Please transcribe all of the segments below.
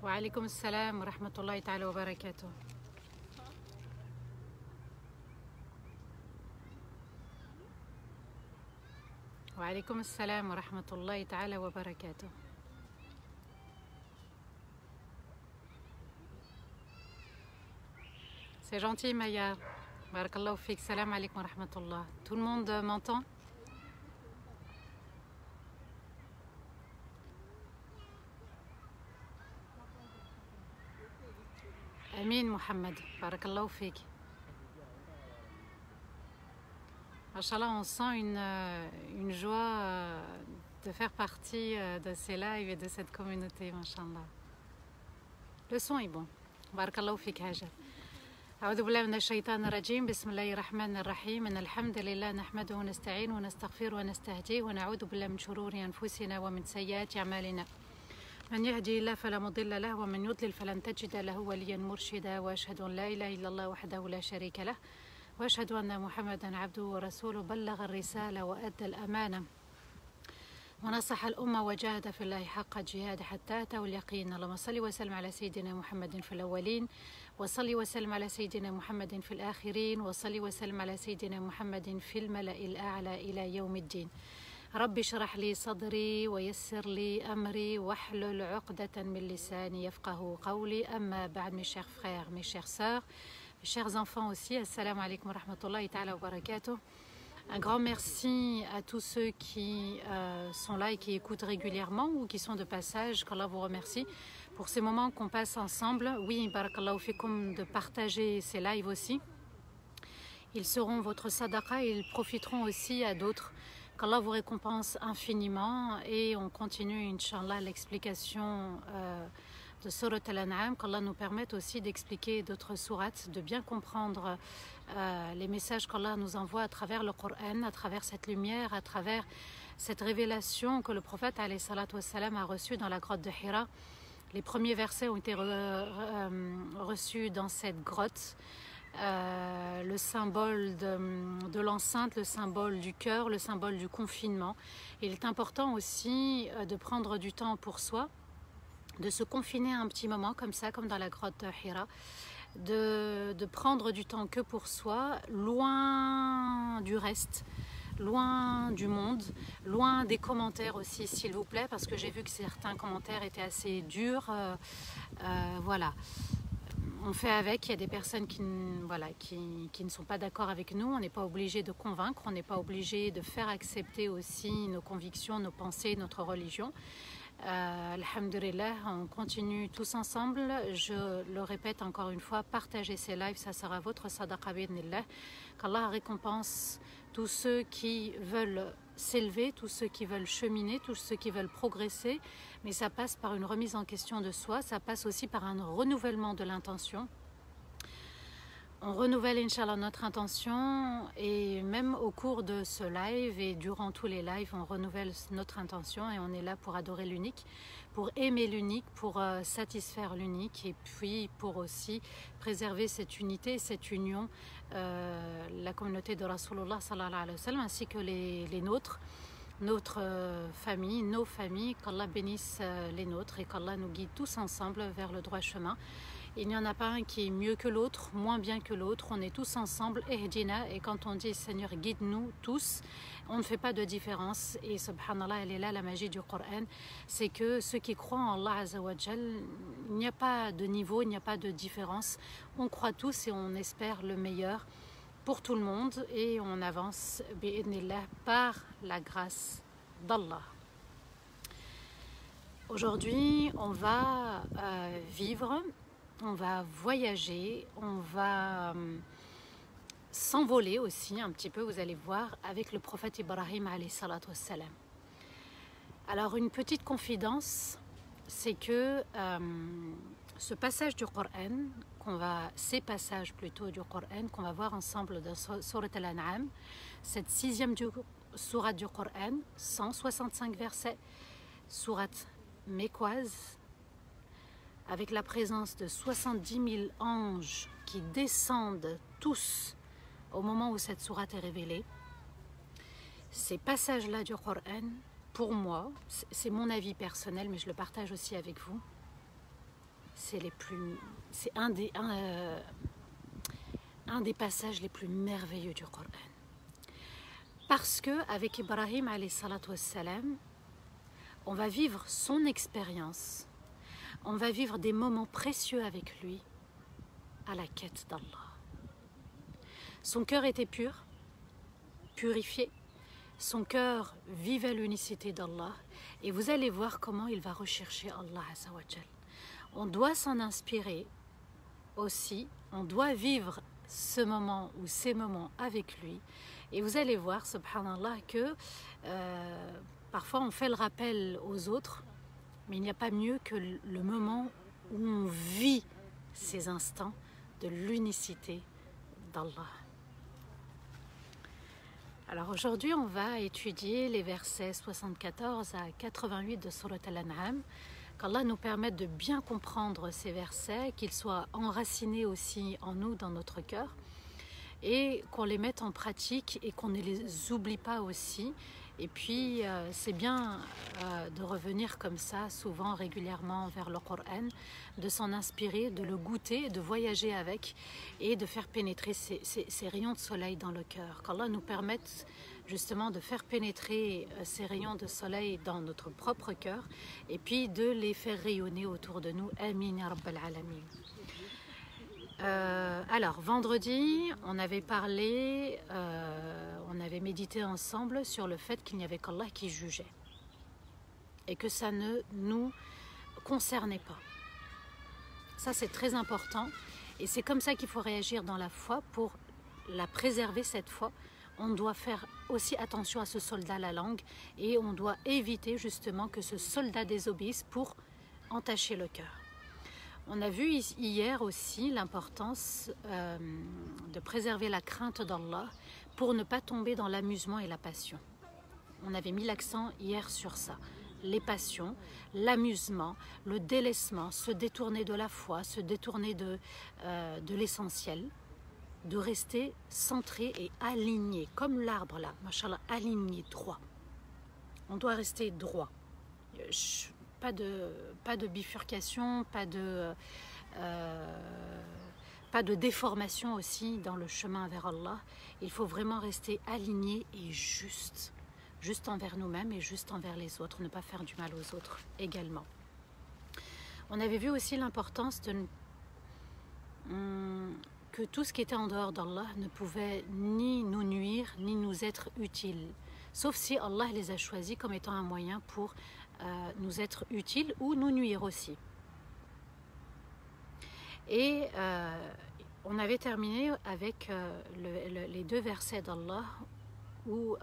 وعليكم السلام ورحمة الله تعالى وبركاته. وعليكم السلام ورحمة الله تعالى وبركاته. C'est gentil Maya. Barakallahu fik. Salam alaikum wa rahmatullah. Tout le monde m'entend? Amin Mohamed. Barakallahu fik. Inch'Allah, on sent une joie de faire partie de ces lives et de cette communauté, Inch'Allah. Le son est bon. Barakallahu fik Hajar. أعوذ بالله من الشيطان الرجيم بسم الله الرحمن الرحيم إن الحمد لله نحمده ونستعينه ونستغفره ونستهديه ونعوذ بالله من شرور أنفسنا ومن سيئات أعمالنا من يهدي الله فلا مضل له ومن يضلل فلن تجد له وليا مرشدا وأشهد أن لا إله إلا الله وحده لا شريك له وأشهد أن محمدا عبده ورسوله بلغ الرسالة وأدى الأمانة ونصح الأمة وجاهد في الله حق جهاده حتى أتاه اليقين. اللهم صل وسلم على سيدنا محمد في الأولين وصل وسلم على سيدنا محمد في الآخرين وصل وسلم على سيدنا محمد في الملأ الأعلى إلى يوم الدين. رب اشرح لي صدري ويسر لي أمري واحلل عقدة من لساني يفقه قولي. أما بعد mes chers frères, mes chères sœurs, mes chers enfants aussi, assalamu alaikum wa rahmatullahi ta'ala wa barakatuh. Un grand merci à tous ceux qui sont là et qui écoutent régulièrement ou qui sont de passage. Qu'Allah vous remercie pour ces moments qu'on passe ensemble. Oui, barakallahu fikum, de partager ces lives aussi. Ils seront votre sadaqa et ils profiteront aussi à d'autres. Qu'Allah vous récompense infiniment. Et on continue, Inch'Allah, l'explication de Surat Al-An'am. Qu'Allah nous permette aussi d'expliquer d'autres sourates, de bien comprendre les messages qu'Allah nous envoie à travers le Coran, à travers cette lumière, à travers cette révélation que le prophète alayhi salatu wassalam a reçue dans la grotte de Hira. Les premiers versets ont été reçus dans cette grotte. Le symbole de l'enceinte, le symbole du cœur, le symbole du confinement. Il est important aussi de prendre du temps pour soi, de se confiner un petit moment comme ça, comme dans la grotte de Hira, de prendre du temps que pour soi, loin du reste, loin du monde, loin des commentaires aussi, s'il vous plaît, parce que j'ai vu que certains commentaires étaient assez durs. Voilà. On fait avec, il y a des personnes qui ne sont pas d'accord avec nous, on n'est pas obligé de convaincre, on n'est pas obligé de faire accepter aussi nos convictions, nos pensées, notre religion. Alhamdulillah, on continue tous ensemble. Je le répète encore une fois, partagez ces lives, ça sera votre sadaqa bi'idhnillah. Qu'Allah récompense tous ceux qui veulent s'élever, tous ceux qui veulent cheminer, tous ceux qui veulent progresser. Mais ça passe par une remise en question de soi, ça passe aussi par un renouvellement de l'intention. On renouvelle, Inch'Allah, notre intention et même au cours de ce live et durant tous les lives, on renouvelle notre intention et on est là pour adorer l'unique, pour aimer l'unique, pour satisfaire l'unique et puis pour aussi préserver cette unité, cette union, la communauté de Rasulullah sallallahu alayhi wa sallam ainsi que les nôtres. Notre famille, nos familles, qu'Allah bénisse les nôtres et qu'Allah nous guide tous ensemble vers le droit chemin. Il n'y en a pas un qui est mieux que l'autre, moins bien que l'autre, on est tous ensemble, Ehdina, et quand on dit Seigneur guide-nous tous, on ne fait pas de différence et subhanallah, elle est là la magie du Coran, c'est que ceux qui croient en Allah Azza wa Jal, il n'y a pas de niveau, il n'y a pas de différence, on croit tous et on espère le meilleur pour tout le monde et on avance bi'idhnillah par la grâce d'Allah. Aujourd'hui, on va vivre, on va voyager, on va s'envoler aussi un petit peu, vous allez voir, avec le prophète Ibrahim alayhi salatu wassalam. Alors une petite confidence, c'est que ce passage du Coran, ces passages plutôt du Coran qu'on va voir ensemble dans Surat Al-An'am, cette 6e sourate du Coran, 165 versets, sourate mécoise, avec la présence de 70 000 anges qui descendent tous au moment où cette sourate est révélée. Ces passages-là du Coran, pour moi, c'est mon avis personnel, mais je le partage aussi avec vous, c'est un des passages les plus merveilleux du Coran. Parce qu'avec Ibrahim alayhi salatu wassalam, on va vivre son expérience, on va vivre des moments précieux avec lui à la quête d'Allah. Son cœur était pur, purifié, son cœur vivait l'unicité d'Allah et vous allez voir comment il va rechercher Allah Azza wa Jal. On doit s'en inspirer aussi, on doit vivre ce moment ou ces moments avec lui et vous allez voir, subhanallah, que parfois on fait le rappel aux autres, mais il n'y a pas mieux que le moment où on vit ces instants de l'unicité d'Allah. Alors aujourd'hui, on va étudier les versets 74 à 88 de Surat Al-An'am. Qu'Allah nous permette de bien comprendre ces versets, qu'ils soient enracinés aussi en nous, dans notre cœur, et qu'on les mette en pratique et qu'on ne les oublie pas aussi. Et puis, c'est bien de revenir comme ça, souvent, régulièrement, vers le Coran, de s'en inspirer, de le goûter, de voyager avec et de faire pénétrer ces rayons de soleil dans le cœur. Qu'Allah nous permette justement de faire pénétrer ces rayons de soleil dans notre propre cœur et puis de les faire rayonner autour de nous. Amin ya Rabbal Alamin. Alors, vendredi, on avait parlé, on avait médité ensemble sur le fait qu'il n'y avait qu'Allah qui jugeait et que ça ne nous concernait pas. Ça, c'est très important et c'est comme ça qu'il faut réagir dans la foi pour la préserver, cette foi. On doit faire aussi attention à ce soldat la langue et on doit éviter justement que ce soldat désobéisse pour entacher le cœur. On a vu hier aussi l'importance de préserver la crainte d'Allah pour ne pas tomber dans l'amusement et la passion. On avait mis l'accent hier sur ça. Les passions, l'amusement, le délaissement, se détourner de la foi, se détourner de l'essentiel, de rester centré et aligné, comme l'arbre là, machallah, aligné, droit. On doit rester droit. Pas de bifurcation, pas de déformation aussi dans le chemin vers Allah. Il faut vraiment rester aligné et juste envers nous-mêmes et juste envers les autres, ne pas faire du mal aux autres également. On avait vu aussi l'importance que tout ce qui était en dehors d'Allah ne pouvait ni nous nuire, ni nous être utile, sauf si Allah les a choisis comme étant un moyen pour nous être utiles ou nous nuire aussi. Et on avait terminé avec les deux versets d'Allah où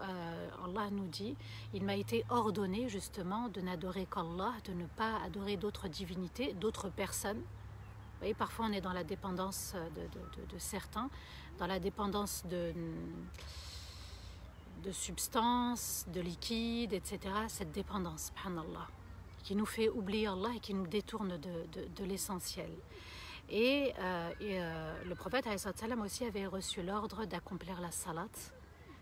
Allah nous dit « Il m'a été ordonné justement de n'adorer qu'Allah, de ne pas adorer d'autres divinités, d'autres personnes. » Vous voyez, parfois on est dans la dépendance de certains, dans la dépendance de substances, de liquides, etc. Cette dépendance, subhanallah, qui nous fait oublier Allah et qui nous détourne de l'essentiel. Et le prophète alayhi salam aussi avait reçu l'ordre d'accomplir la salat.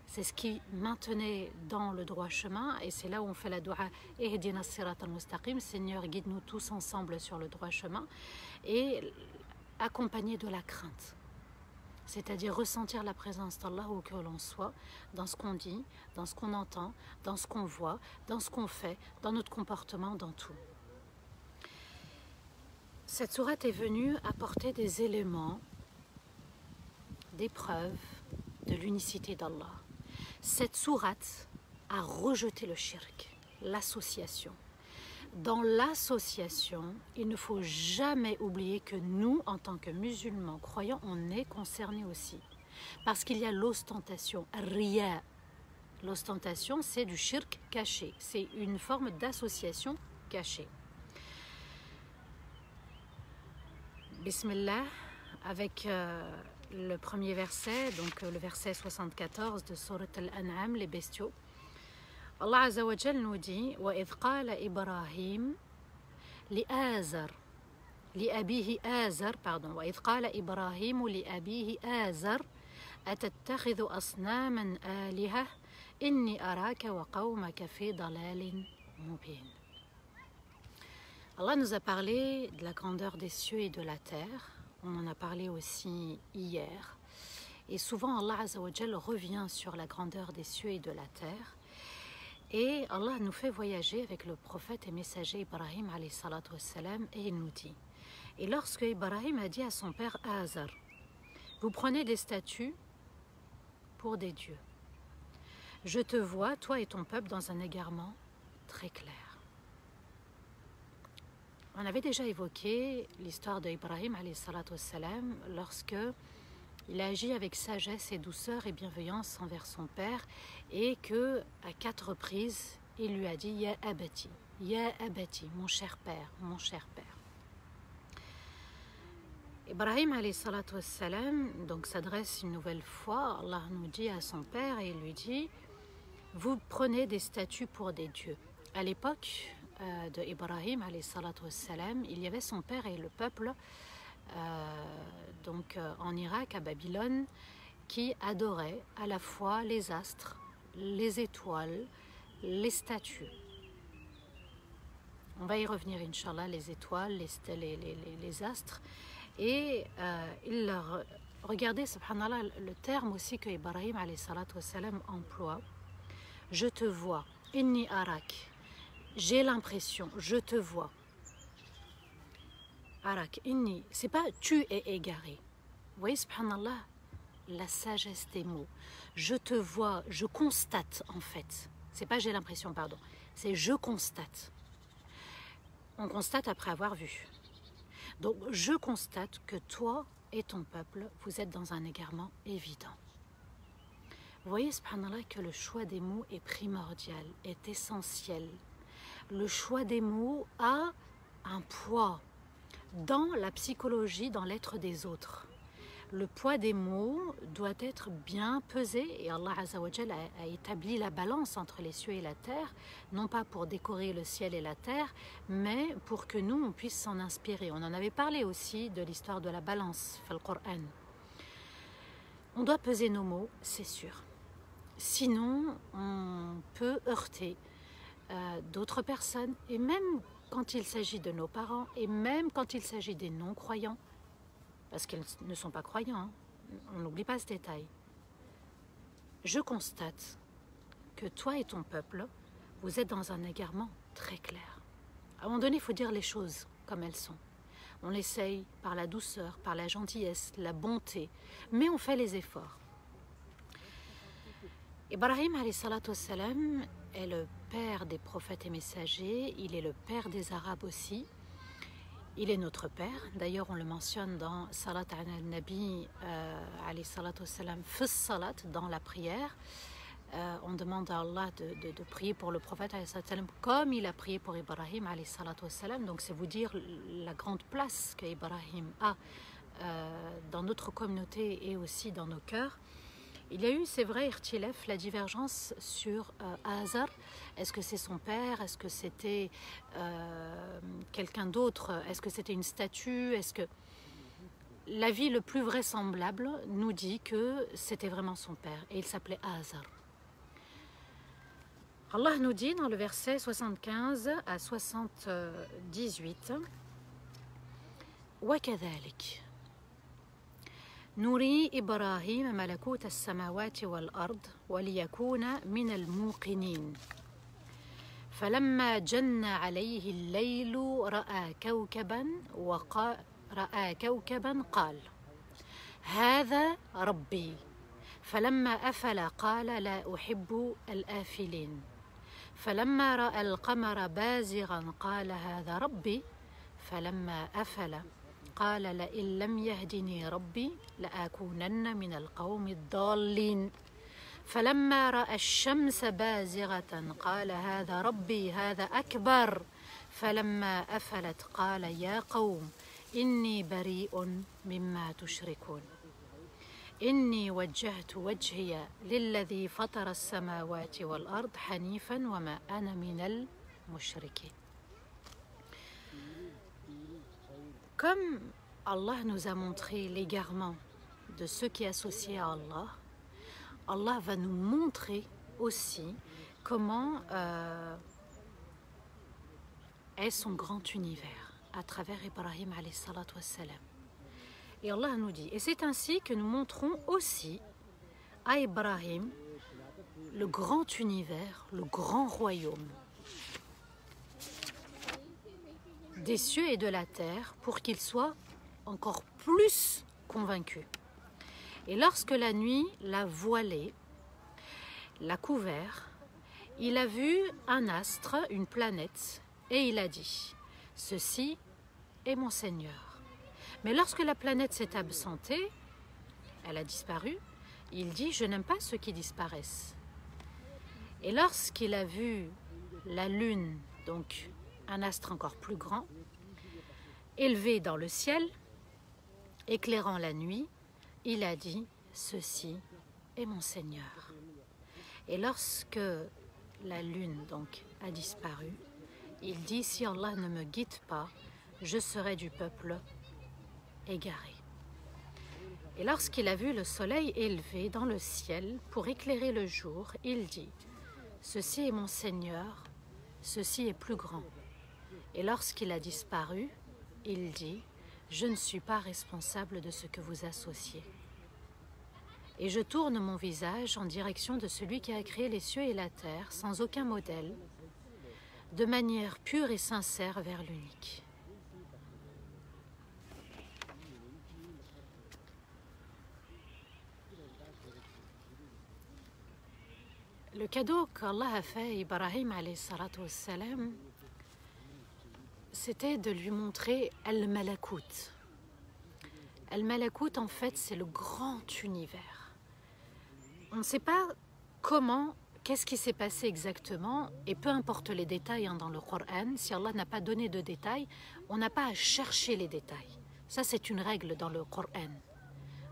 C'est ce qui maintenait dans le droit chemin et c'est là où on fait la dua Ihdina sirat al-mustaqim, Seigneur guide-nous tous ensemble sur le droit chemin, et accompagné de la crainte. C'est-à-dire ressentir la présence d'Allah où que l'on soit, dans ce qu'on dit, dans ce qu'on entend, dans ce qu'on voit, dans ce qu'on fait, dans notre comportement, dans tout. Cette sourate est venue apporter des éléments, des preuves de l'unicité d'Allah. Cette sourate a rejeté le shirk, l'association. Dans l'association, il ne faut jamais oublier que nous, en tant que musulmans croyants, on est concernés aussi. Parce qu'il y a l'ostentation, riya. L'ostentation, c'est du shirk caché. C'est une forme d'association cachée. Bismillah, avec le premier verset, donc le verset 74 de Surat Al-An'am, les bestiaux. Allah Azza wa Jal nous dit وَإِذْ قَالَ إِبْرَاهِيمُ لِأَبِيهِ آزَرَ وَإِذْ قَالَ إِبْرَاهِيمُ لِأَبِيهِ آزَرَ أَتَتَّخِذُ أَصْنَامًا آلِهَةً إِنِّي أَرَاكَ وَقَوْمَكَ فِي ضَلَالٍ مُبِينٍ. Allah nous a parlé de la grandeur des cieux et de la terre. On en a parlé aussi hier. Et souvent, Allah Azza wa Jal revient sur la grandeur des cieux et de la terre. Et Allah nous fait voyager avec le prophète et messager Ibrahim alayhi salatu wassalam, et il nous dit. Et lorsque Ibrahim a dit à son père Azar, vous prenez des statues pour des dieux. Je te vois, toi et ton peuple, dans un égarement très clair. On avait déjà évoqué l'histoire d'Ibrahim alayhi salatu wassalam lorsque il a agi avec sagesse et douceur et bienveillance envers son père et que à 4 reprises il lui a dit Ya abati, mon cher père, mon cher père. Ibrahim alayhi salatu wassalam donc s'adresse une nouvelle fois, Allah nous dit à son père et il lui dit vous prenez des statues pour des dieux. À l'époque de Ibrahim alayhi salatu wassalam, il y avait son père et le peuple en Irak, à Babylone, qui adoraient à la fois les astres, les étoiles, les statues. On va y revenir, Inch'Allah, les étoiles, les astres. Et il leur... Regardez, subhanallah, le terme aussi que Ibrahim alayhi salatu wassalam emploie. Je te vois, inni arak. J'ai l'impression, je te vois. Arak, inni, c'est pas tu es égaré. Vous voyez, subhanallah, la sagesse des mots. Je te vois, je constate en fait. C'est pas j'ai l'impression, pardon. C'est je constate. On constate après avoir vu. Donc je constate que toi et ton peuple, vous êtes dans un égarement évident. Vous voyez, subhanallah, que le choix des mots est primordial, est essentiel. Le choix des mots a un poids dans la psychologie, dans l'être des autres. Le poids des mots doit être bien pesé et Allah Azza wa Jal a établi la balance entre les cieux et la terre, non pas pour décorer le ciel et la terre, mais pour que nous, on puisse s'en inspirer. On en avait parlé aussi de l'histoire de la balance, dans le Coran. On doit peser nos mots, c'est sûr. Sinon, on peut heurter d'autres personnes, et même quand il s'agit de nos parents, et même quand il s'agit des non-croyants, parce qu'ils ne sont pas croyants, hein. On n'oublie pas ce détail. Je constate que toi et ton peuple, vous êtes dans un égarement très clair. À un moment donné, il faut dire les choses comme elles sont. On essaye par la douceur, par la gentillesse, la bonté, mais on fait les efforts. Ibrahim alayhi salatu wassalam est le père des prophètes et messagers, il est le père des Arabes aussi. Il est notre père, d'ailleurs on le mentionne dans Salat al-Nabi alayhi salatu wassalam, fis salat, dans la prière. On demande à Allah de prier pour le prophète alayhi salatu wassalam, comme il a prié pour Ibrahim alayhi salatu wassalam. Donc c'est vous dire la grande place que Ibrahim a dans notre communauté et aussi dans nos cœurs. Il y a eu, c'est vrai, irtilef, la divergence sur Azar. Est-ce que c'est son père? Est-ce que c'était quelqu'un d'autre? Est-ce que c'était une statue? Est-ce que l'avis le plus vraisemblable nous dit que c'était vraiment son père et il s'appelait Azar. Allah nous dit dans le verset 75 à 78 وَكَذَلِكَ نري إبراهيم ملكوت السماوات والأرض وليكون من الموقنين فلما جن عليه الليل رأى كوكبا قال هذا ربي فلما أفل قال لا أحب الآفلين فلما رأى القمر بازغا قال هذا ربي فلما أفل قال لئن لم يهدني ربي لأكونن من القوم الضالين فلما رأى الشمس بازغة قال هذا ربي هذا أكبر فلما أفلت قال يا قوم إني بريء مما تشركون إني وجهت وجهي للذي فطر السماوات والأرض حنيفا وما أنا من المشركين. Comme Allah nous a montré l'égarement de ceux qui associent à Allah, Allah va nous montrer aussi comment est son grand univers à travers Ibrahim alayhi salatu wassalam. Et Allah nous dit, et c'est ainsi que nous montrons aussi à Ibrahim le grand univers, le grand royaume des cieux et de la terre pour qu'il soit encore plus convaincu. Et lorsque la nuit l'a voilé, l'a couvert, il a vu un astre, une planète, et il a dit, ceci est mon Seigneur. Mais lorsque la planète s'est absentée, elle a disparu, il dit, je n'aime pas ceux qui disparaissent. Et lorsqu'il a vu la lune, donc un astre encore plus grand, élevé dans le ciel, éclairant la nuit, il a dit, ceci est mon Seigneur. Et lorsque la lune donc a disparu, il dit, si Allah ne me guide pas, je serai du peuple égaré. Et lorsqu'il a vu le soleil élevé dans le ciel pour éclairer le jour, il dit, ceci est mon Seigneur, ceci est plus grand. Et lorsqu'il a disparu, il dit, je ne suis pas responsable de ce que vous associez. Et je tourne mon visage en direction de celui qui a créé les cieux et la terre sans aucun modèle, de manière pure et sincère vers l'unique. Le cadeau qu'Allah a fait à Ibrahim alayhi salatu wassalam, c'était de lui montrer Al-Malakut. Al-Malakut, en fait, c'est le grand univers. On ne sait pas comment, qu'est-ce qui s'est passé exactement, et peu importe les détails dans le Coran, si Allah n'a pas donné de détails, on n'a pas à chercher les détails. Ça, c'est une règle dans le Coran.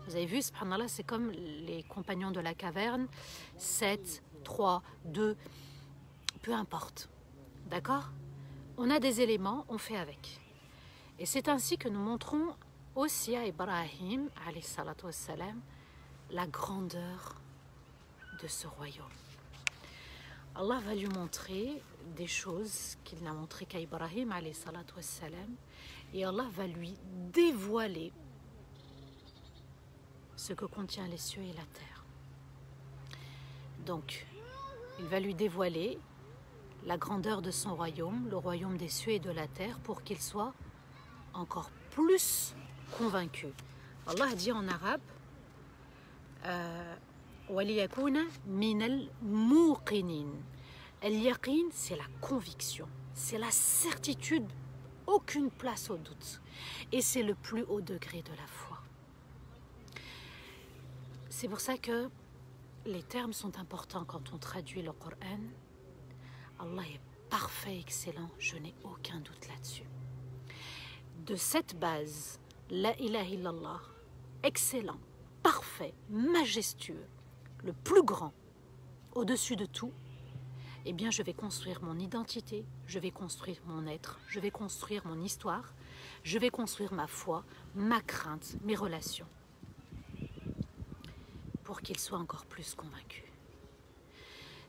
Vous avez vu, subhanallah, c'est comme les compagnons de la caverne, 7, 3, 2, peu importe. D'accord ? On a des éléments, on fait avec. Et c'est ainsi que nous montrons aussi à Ibrahim, alayhi salatu wassalam, la grandeur de ce royaume. Allah va lui montrer des choses qu'il n'a montrées qu'à Ibrahim, alayhi salatu wassalam, et Allah va lui dévoiler ce que contient les cieux et la terre. Donc, il va lui dévoiler la grandeur de son royaume, le royaume des cieux et de la terre, pour qu'il soit encore plus convaincu. Allah a dit en arabe وَلِيَكُونَ مِنَ الْمُوقِنِينَ. Al-yaqin, c'est la conviction, c'est la certitude, aucune place au doute. Et c'est le plus haut degré de la foi. C'est pour ça que les termes sont importants quand on traduit le Coran. Allah est parfait, excellent, je n'ai aucun doute là-dessus. De cette base, la ilaha illallah, excellent, parfait, majestueux, le plus grand, au-dessus de tout, eh bien je vais construire mon identité, je vais construire mon être, je vais construire mon histoire, je vais construire ma foi, ma crainte, mes relations, pour qu'il soit encore plus convaincu.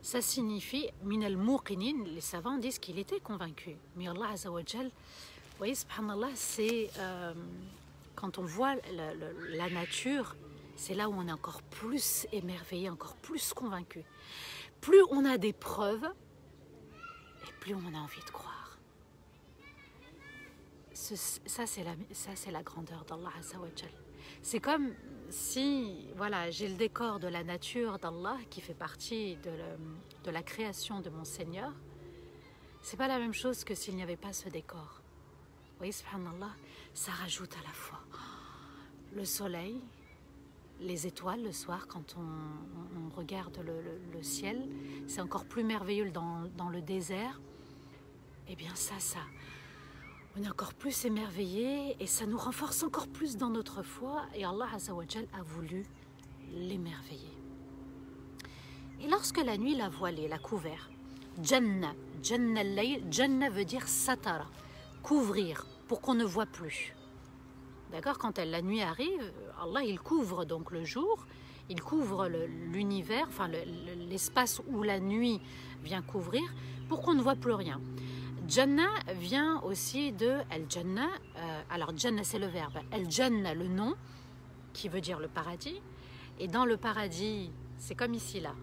Ça signifie, minal muqinin, les savants disent qu'il était convaincu. Mais Allah Azza wa Jal, vous voyez, subhanallah, c'est quand on voit la nature, c'est là où on est encore plus émerveillé, encore plus convaincu. Plus on a des preuves, et plus on a envie de croire. Ça, c'est la grandeur d'Allah Azza wa Jal. C'est comme si, voilà, j'ai le décor de la nature d'Allah qui fait partie de la création de mon Seigneur. C'est pas la même chose que s'il n'y avait pas ce décor. Vous voyez, subhanallah, ça rajoute à la fois le soleil, les étoiles le soir quand on regarde le ciel. C'est encore plus merveilleux dans le désert. Eh bien ça, on est encore plus émerveillé et ça nous renforce encore plus dans notre foi. Et Allah Azza wa Jal a voulu l'émerveiller. Et lorsque la nuit l'a voilé, l'a couvert, Jannah, Jannah al-layl, Jannah veut dire satara, couvrir, pour qu'on ne voit plus. D'accord? Quand la nuit arrive, Allah il couvre donc le jour, il couvre l'univers, enfin l'espace où la nuit vient couvrir, pour qu'on ne voit plus rien. Jannah vient aussi de Al-Jannah. Alors Jannah c'est le verbe, Al-Jannah le nom qui veut dire le paradis. Et dans le paradis, c'est comme ici là,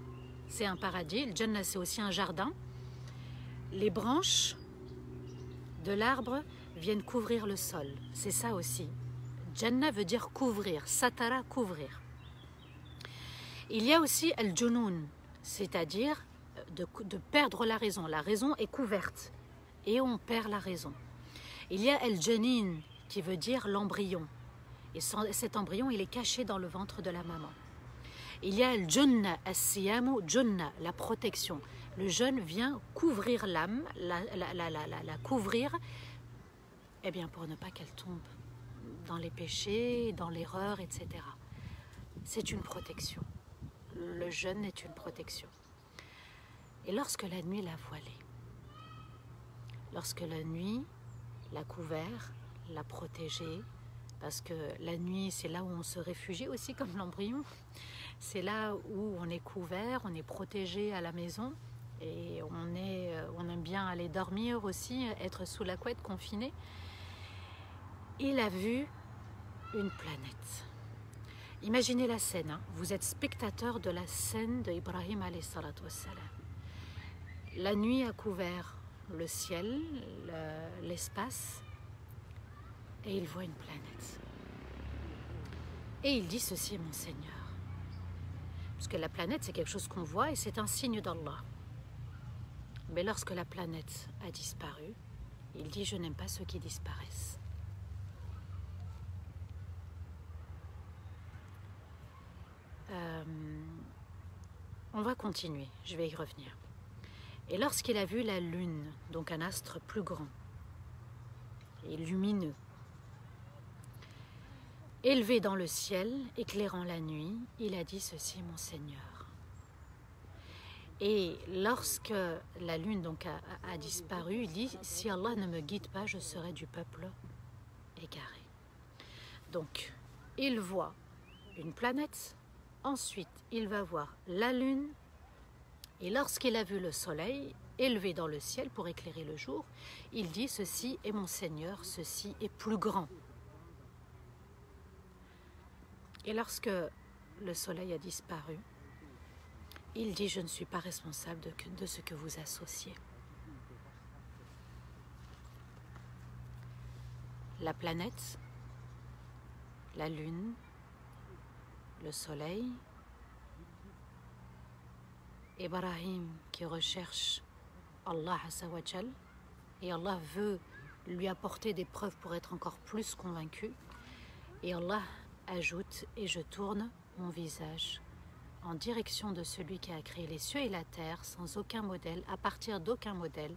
c'est un paradis. Le Jannah c'est aussi un jardin. Les branches de l'arbre viennent couvrir le sol. C'est ça aussi. Jannah veut dire couvrir, satara couvrir. Il y a aussi Al-Junoun, c'est-à-dire de perdre la raison. La raison est couverte et on perd la raison. Il y a Al-Janin qui veut dire l'embryon. Et cet embryon, il est caché dans le ventre de la maman. Il y a Al-Junna, As-Siyamu, Junna, la protection. Le jeûne vient couvrir l'âme, la couvrir, eh bien pour ne pas qu'elle tombe dans les péchés, dans l'erreur, etc. C'est une protection. Le jeûne est une protection. Et lorsque la nuit l'a voilé, lorsque la nuit l'a couvert, l'a protégé, parce que la nuit, c'est là où on se réfugie aussi, comme l'embryon. C'est là où on est couvert, on est protégé à la maison. Et on aime bien aller dormir aussi, être sous la couette, confiné. Il a vu une planète. Imaginez la scène, hein. Vous êtes spectateur de la scène de Ibrahim alayhi salatu wassalam. La nuit a couvert le ciel, l'espace, et il voit une planète. Et il dit, ceci est mon Seigneur. Parce que la planète, c'est quelque chose qu'on voit et c'est un signe d'Allah. Mais lorsque la planète a disparu, il dit, je n'aime pas ceux qui disparaissent. On va continuer, je vais y revenir. Et lorsqu'il a vu la lune, donc un astre plus grand et lumineux, élevé dans le ciel, éclairant la nuit, il a dit, ceci, mon Seigneur. Et lorsque la lune donc a disparu, il dit, si Allah ne me guide pas, je serai du peuple égaré. Donc, il voit une planète, ensuite il va voir la lune, et lorsqu'il a vu le soleil élevé dans le ciel pour éclairer le jour, il dit, ceci est mon Seigneur, ceci est plus grand. Et lorsque le soleil a disparu, il dit, je ne suis pas responsable de ce que vous associez. La planète, la lune, le soleil, Ibrahim qui recherche Allah Azawajal, et Allah veut lui apporter des preuves pour être encore plus convaincu, et Allah ajoute, et je tourne mon visage en direction de celui qui a créé les cieux et la terre sans aucun modèle, à partir d'aucun modèle,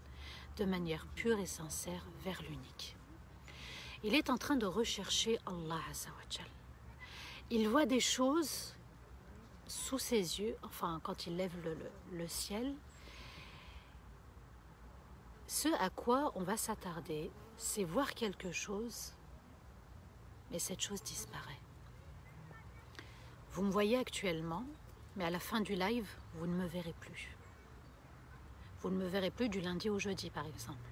de manière pure et sincère vers l'unique. Il est en train de rechercher Allah Azawajal. Il voit des choses sous ses yeux, enfin quand il lève le ciel. Ce à quoi on va s'attarder, c'est voir quelque chose, mais cette chose disparaît. Vous me voyez actuellement, mais à la fin du live, vous ne me verrez plus. Vous ne me verrez plus du lundi au jeudi, par exemple.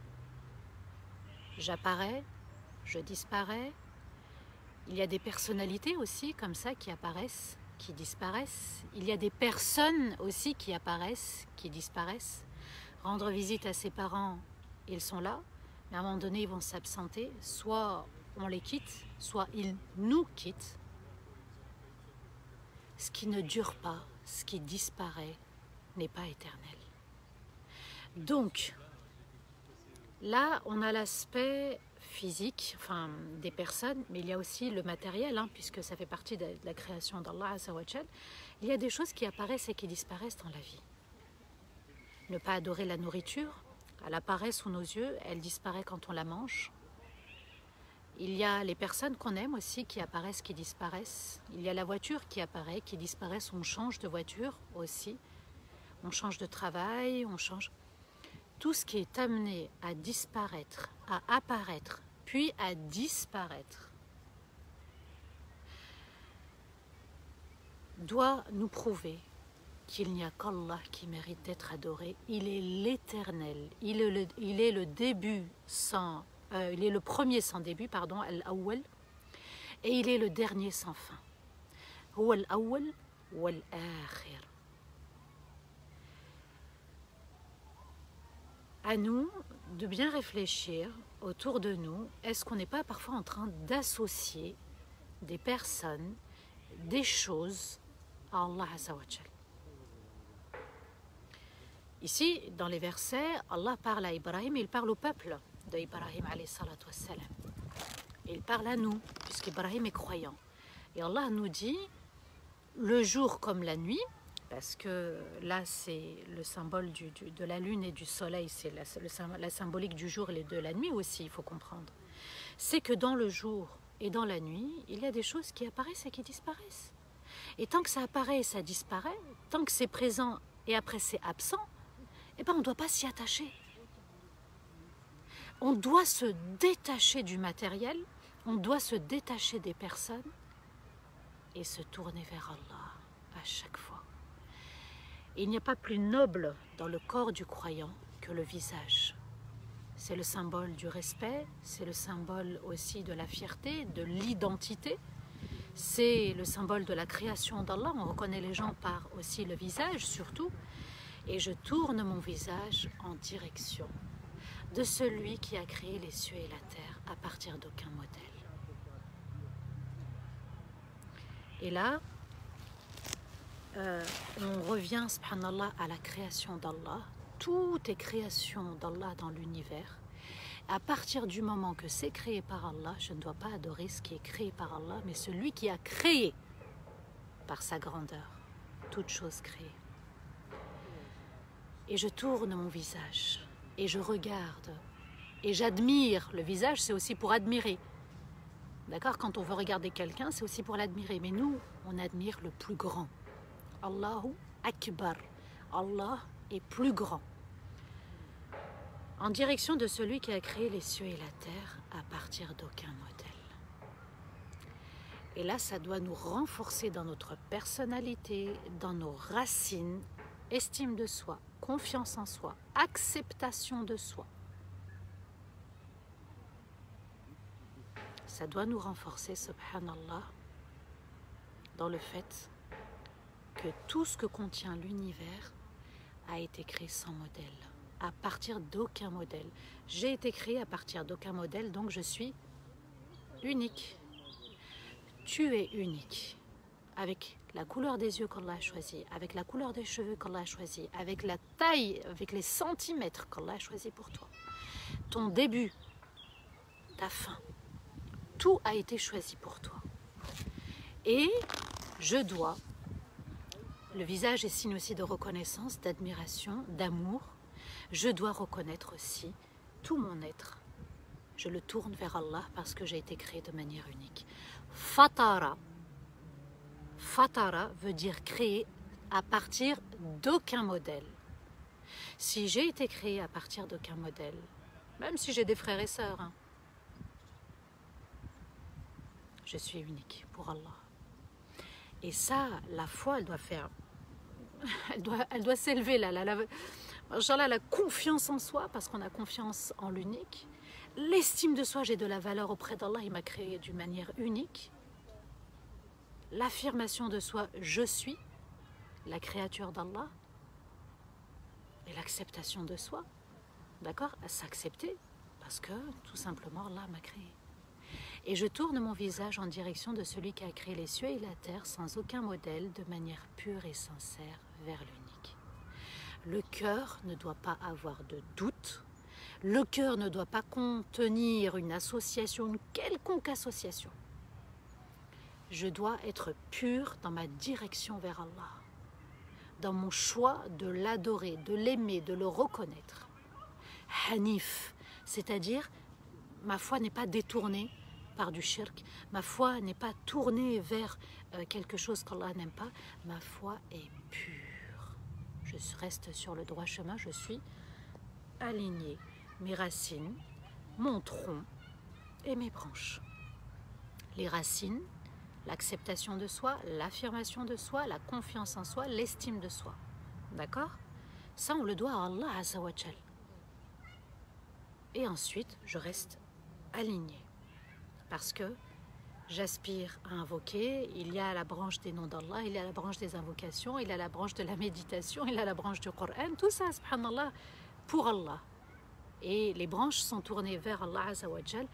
J'apparais, je disparais. Il y a des personnalités aussi comme ça qui apparaissent, qui disparaissent. Il y a des personnes aussi qui apparaissent, qui disparaissent. Rendre visite à ses parents, ils sont là, mais à un moment donné, ils vont s'absenter. Soit on les quitte, soit ils nous quittent. Ce qui ne dure pas, ce qui disparaît, n'est pas éternel. Donc, là, on a l'aspect physique, enfin, des personnes, mais il y a aussi le matériel, hein, puisque ça fait partie de la création d'Allah Azawajal. Il y a des choses qui apparaissent et qui disparaissent dans la vie. Ne pas adorer la nourriture, elle apparaît sous nos yeux, elle disparaît quand on la mange. Il y a les personnes qu'on aime aussi qui apparaissent, qui disparaissent. Il y a la voiture qui apparaît, qui disparaît, on change de voiture aussi. On change de travail, on change... Tout ce qui est amené à disparaître, à apparaître, puis à disparaître, doit nous prouver qu'il n'y a qu'Allah qui mérite d'être adoré. Il est l'éternel. Il est le début sans, il est le premier sans début, pardon, al-awwal, et il est le dernier sans fin. Huwa al-awwal wal-akhir. À nous de bien réfléchir autour de nous. Est-ce qu'on n'est pas parfois en train d'associer des personnes, des choses à Allah Azza wa Jal? Ici, dans les versets, Allah parle à Ibrahim, il parle au peuple d'Ibrahim alayhi salatu wassalam. Il parle à nous, puisqu'Ibrahim est croyant. Et Allah nous dit, le jour comme la nuit, parce que là c'est le symbole de la lune et du soleil, c'est la symbolique du jour et de la nuit aussi, il faut comprendre. C'est que dans le jour et dans la nuit, il y a des choses qui apparaissent et qui disparaissent. Et tant que ça apparaît et ça disparaît, tant que c'est présent et après c'est absent, eh ben on ne doit pas s'y attacher. On doit se détacher du matériel, on doit se détacher des personnes et se tourner vers Allah à chaque fois. Et il n'y a pas plus noble dans le corps du croyant que le visage. C'est le symbole du respect, c'est le symbole aussi de la fierté, de l'identité. C'est le symbole de la création d'Allah. On reconnaît les gens par aussi le visage surtout. Et je tourne mon visage en direction de celui qui a créé les cieux et la terre à partir d'aucun modèle. Et là, on revient, subhanallah, à la création d'Allah. Tout est création d'Allah dans l'univers. À partir du moment que c'est créé par Allah, je ne dois pas adorer ce qui est créé par Allah, mais celui qui a créé par sa grandeur toute chose créée. Et je tourne mon visage, et je regarde, et j'admire. Le visage, c'est aussi pour admirer. D'accord? Quand on veut regarder quelqu'un, c'est aussi pour l'admirer. Mais nous, on admire le plus grand. Allahu Akbar. Allah est plus grand. En direction de celui qui a créé les cieux et la terre à partir d'aucun modèle. Et là, ça doit nous renforcer dans notre personnalité, dans nos racines, estime de soi, confiance en soi, acceptation de soi. Ça doit nous renforcer, subhanallah, dans le fait que tout ce que contient l'univers a été créé sans modèle, à partir d'aucun modèle. J'ai été créé à partir d'aucun modèle, donc je suis unique. Tu es unique, avec la couleur des yeux qu'Allah a choisi, avec la couleur des cheveux qu'Allah a choisi, avec la taille, avec les centimètres qu'Allah a choisi pour toi. Ton début, ta fin, tout a été choisi pour toi. Et je dois, le visage est signe aussi de reconnaissance, d'admiration, d'amour, je dois reconnaître aussi tout mon être. Je le tourne vers Allah parce que j'ai été créé de manière unique. Fatara. Fatara veut dire créer à partir d'aucun modèle. Si j'ai été créé à partir d'aucun modèle, même si j'ai des frères et sœurs, hein, je suis unique pour Allah. Et ça, la foi, elle doit faire, elle doit s'élever là. La confiance en soi, parce qu'on a confiance en l'unique. L'estime de soi, j'ai de la valeur auprès d'Allah, il m'a créé d'une manière unique. L'affirmation de soi, je suis la créature d'Allah. Et l'acceptation de soi, d'accord? À s'accepter, parce que tout simplement Allah m'a créé. Et je tourne mon visage en direction de celui qui a créé les cieux et la terre sans aucun modèle, de manière pure et sincère vers l'unique. Le cœur ne doit pas avoir de doute. Le cœur ne doit pas contenir une association, une quelconque association. Je dois être pur dans ma direction vers Allah, dans mon choix de l'adorer, de l'aimer, de le reconnaître. Hanif, c'est-à-dire ma foi n'est pas détournée par du shirk, ma foi n'est pas tournée vers quelque chose qu'Allah n'aime pas, ma foi est pure. Je reste sur le droit chemin, je suis alignée. Mes racines, mon tronc et mes branches. Les racines, l'acceptation de soi, l'affirmation de soi, la confiance en soi, l'estime de soi. D'accord? Ça, on le doit à Allah Azza wa Jal. Et ensuite, je reste alignée. Parce que j'aspire à invoquer, il y a la branche des noms d'Allah, il y a la branche des invocations, il y a la branche de la méditation, il y a la branche du Coran, tout ça, subhanallah, pour Allah. Et les branches sont tournées vers Allah Azza wa Jal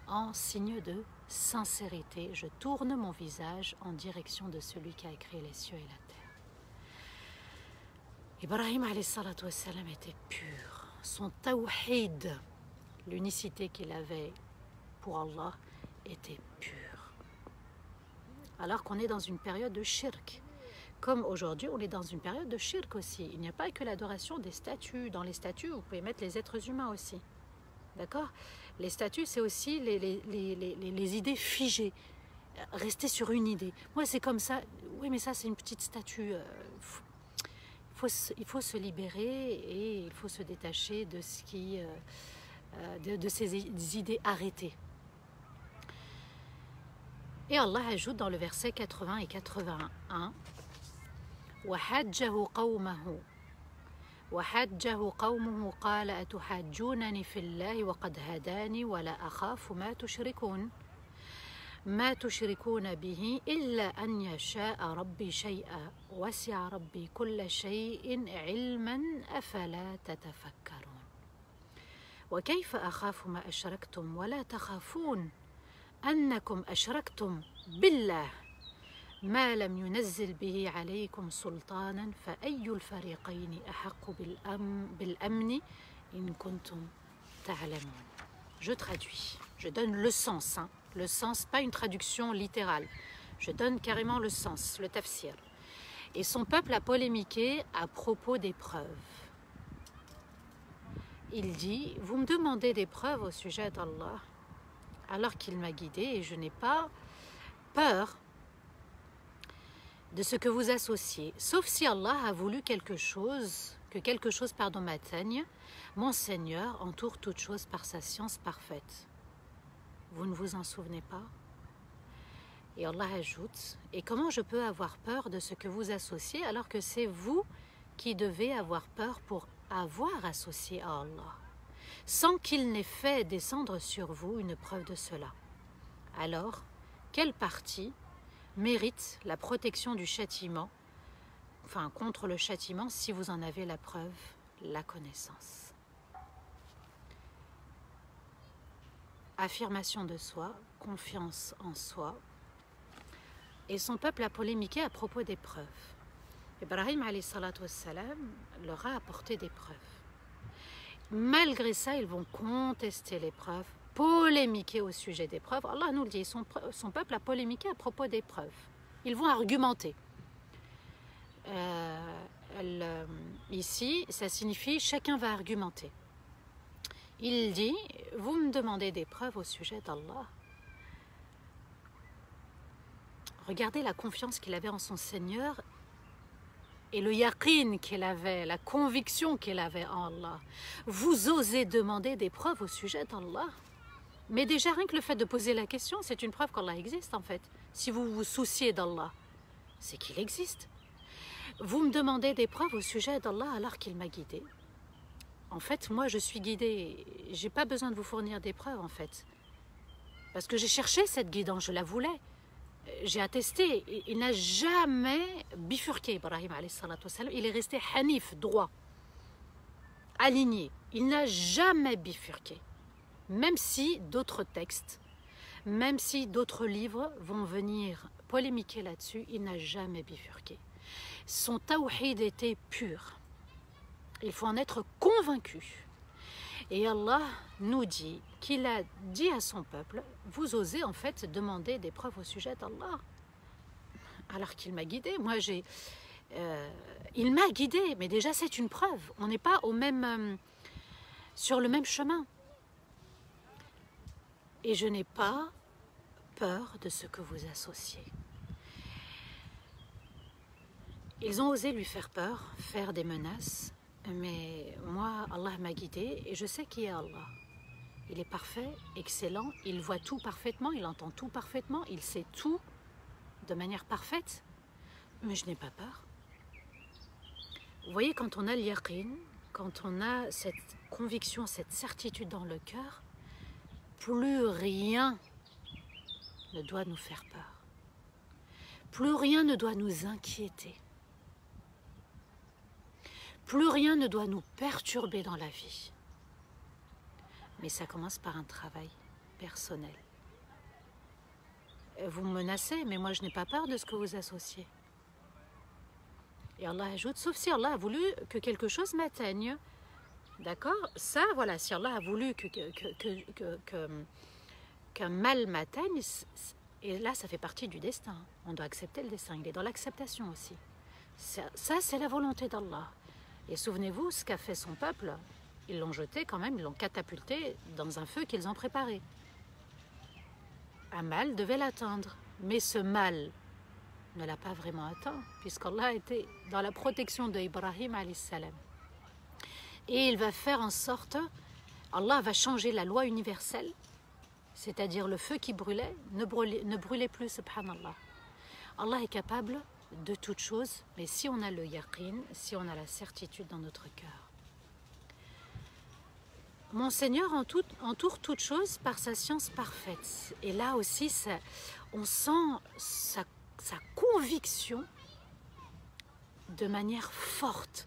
en signe de sincérité. Je tourne mon visage en direction de celui qui a créé les cieux et la terre. Ibrahim alayhi salatu wassalam était pur. Son tawhid, l'unicité qu'il avait pour Allah, était pure. Alors qu'on est dans une période de shirk. Comme aujourd'hui, on est dans une période de shirk aussi. Il n'y a pas que l'adoration des statues. Dans les statues, vous pouvez mettre les êtres humains aussi. D'accord? Les statues, c'est aussi les idées figées. Rester sur une idée. Moi, c'est comme ça. Oui, mais ça, c'est une petite statue. Il faut se libérer et il faut se détacher de ce qui, de ces idées arrêtées. Et Allah ajoute dans le verset 80 et 81 وحجه قومه قال أتحاجونني في الله وقد هداني ولا أخاف ما تشركون به إلا أن يشاء ربي شيئا وسع ربي كل شيء علما أفلا تتفكرون وكيف أخاف ما أشركتم ولا تخافون أنكم أشركتم بالله ما لم ينزل به عليكم سلطانا فأي الفريقين أحق بالأمن إن كنتم تعلمون. Je traduis, je donne le sens, hein. Le sens, pas une traduction littérale. Je donne carrément le sens, le tafsir. Et son peuple a polémiqué à propos des preuves. Il dit, vous me demandez des preuves au sujet d'Allah, alors qu'il m'a guidé et je n'ai pas peur de ce que vous associez, sauf si Allah a voulu que quelque chose m'atteigne. Mon Seigneur entoure toute chose par sa science parfaite. Vous ne vous en souvenez pas? Et Allah ajoute, et comment je peux avoir peur de ce que vous associez alors que c'est vous qui devez avoir peur pour avoir associé à Allah, sans qu'il n'ait fait descendre sur vous une preuve de cela. Alors, quelle partie mérite la protection du châtiment, enfin contre le châtiment, si vous en avez la preuve, la connaissance. Affirmation de soi, confiance en soi. Et son peuple a polémiqué à propos des preuves. Ibrahim alayhi salatu wassalam leur a apporté des preuves. Malgré ça, ils vont contester les preuves, polémiquer au sujet des preuves. Allah nous le dit, son peuple a polémiqué à propos des preuves. Ils vont argumenter. Ici, ça signifie chacun va argumenter. Il dit, vous me demandez des preuves au sujet d'Allah. Regardez la confiance qu'il avait en son Seigneur et le yaqin qu'il avait, la conviction qu'il avait en Allah. Vous osez demander des preuves au sujet d'Allah? Mais déjà, rien que le fait de poser la question, c'est une preuve qu'Allah existe en fait. Si vous vous souciez d'Allah, c'est qu'il existe. Vous me demandez des preuves au sujet d'Allah alors qu'il m'a guidé. En fait, moi je suis guidée, j'ai pas besoin de vous fournir des preuves en fait. Parce que j'ai cherché cette guidance, je la voulais. J'ai attesté, il n'a jamais bifurqué, Ibrahim alayhi salatu wassalam. Il est resté hanif, droit, aligné. Il n'a jamais bifurqué. Même si d'autres textes, même si d'autres livres vont venir polémiquer là-dessus, il n'a jamais bifurqué. Son tawhid était pur. Il faut en être convaincu. Et Allah nous dit qu'il a dit à son peuple, vous osez en fait demander des preuves au sujet d'Allah. Alors qu'il m'a guidé, il m'a guidé, mais déjà c'est une preuve. On n'est pas sur le même chemin. Et je n'ai pas peur de ce que vous associez. Ils ont osé lui faire peur, faire des menaces. Mais moi, Allah m'a guidé et je sais qui est Allah. Il est parfait, excellent, il voit tout parfaitement, il entend tout parfaitement, il sait tout de manière parfaite, mais je n'ai pas peur. Vous voyez, quand on a le yaqin, quand on a cette conviction, cette certitude dans le cœur, plus rien ne doit nous faire peur. Plus rien ne doit nous inquiéter. Plus rien ne doit nous perturber dans la vie. Mais ça commence par un travail personnel. Vous me menacez, mais moi je n'ai pas peur de ce que vous associez. Et Allah ajoute, sauf si Allah a voulu que quelque chose m'atteigne. D'accord? Ça, voilà, si Allah a voulu qu'un mal m'atteigne, et là ça fait partie du destin. On doit accepter le destin, il est dans l'acceptation aussi. Ça c'est la volonté d'Allah. Et souvenez-vous, ce qu'a fait son peuple, ils l'ont jeté quand même, ils l'ont catapulté dans un feu qu'ils ont préparé. Un mal devait l'atteindre, mais ce mal ne l'a pas vraiment atteint, puisqu'Allah était dans la protection d'Ibrahim alayhi salam. Et il va faire en sorte, Allah va changer la loi universelle, c'est-à-dire le feu qui brûlait, ne brûlait plus, subhanallah. Allah est capable de toutes choses, mais si on a le yaqin, si on a la certitude dans notre cœur. Mon Seigneur entoure toute chose par sa science parfaite. Et là aussi, on sent sa conviction de manière forte.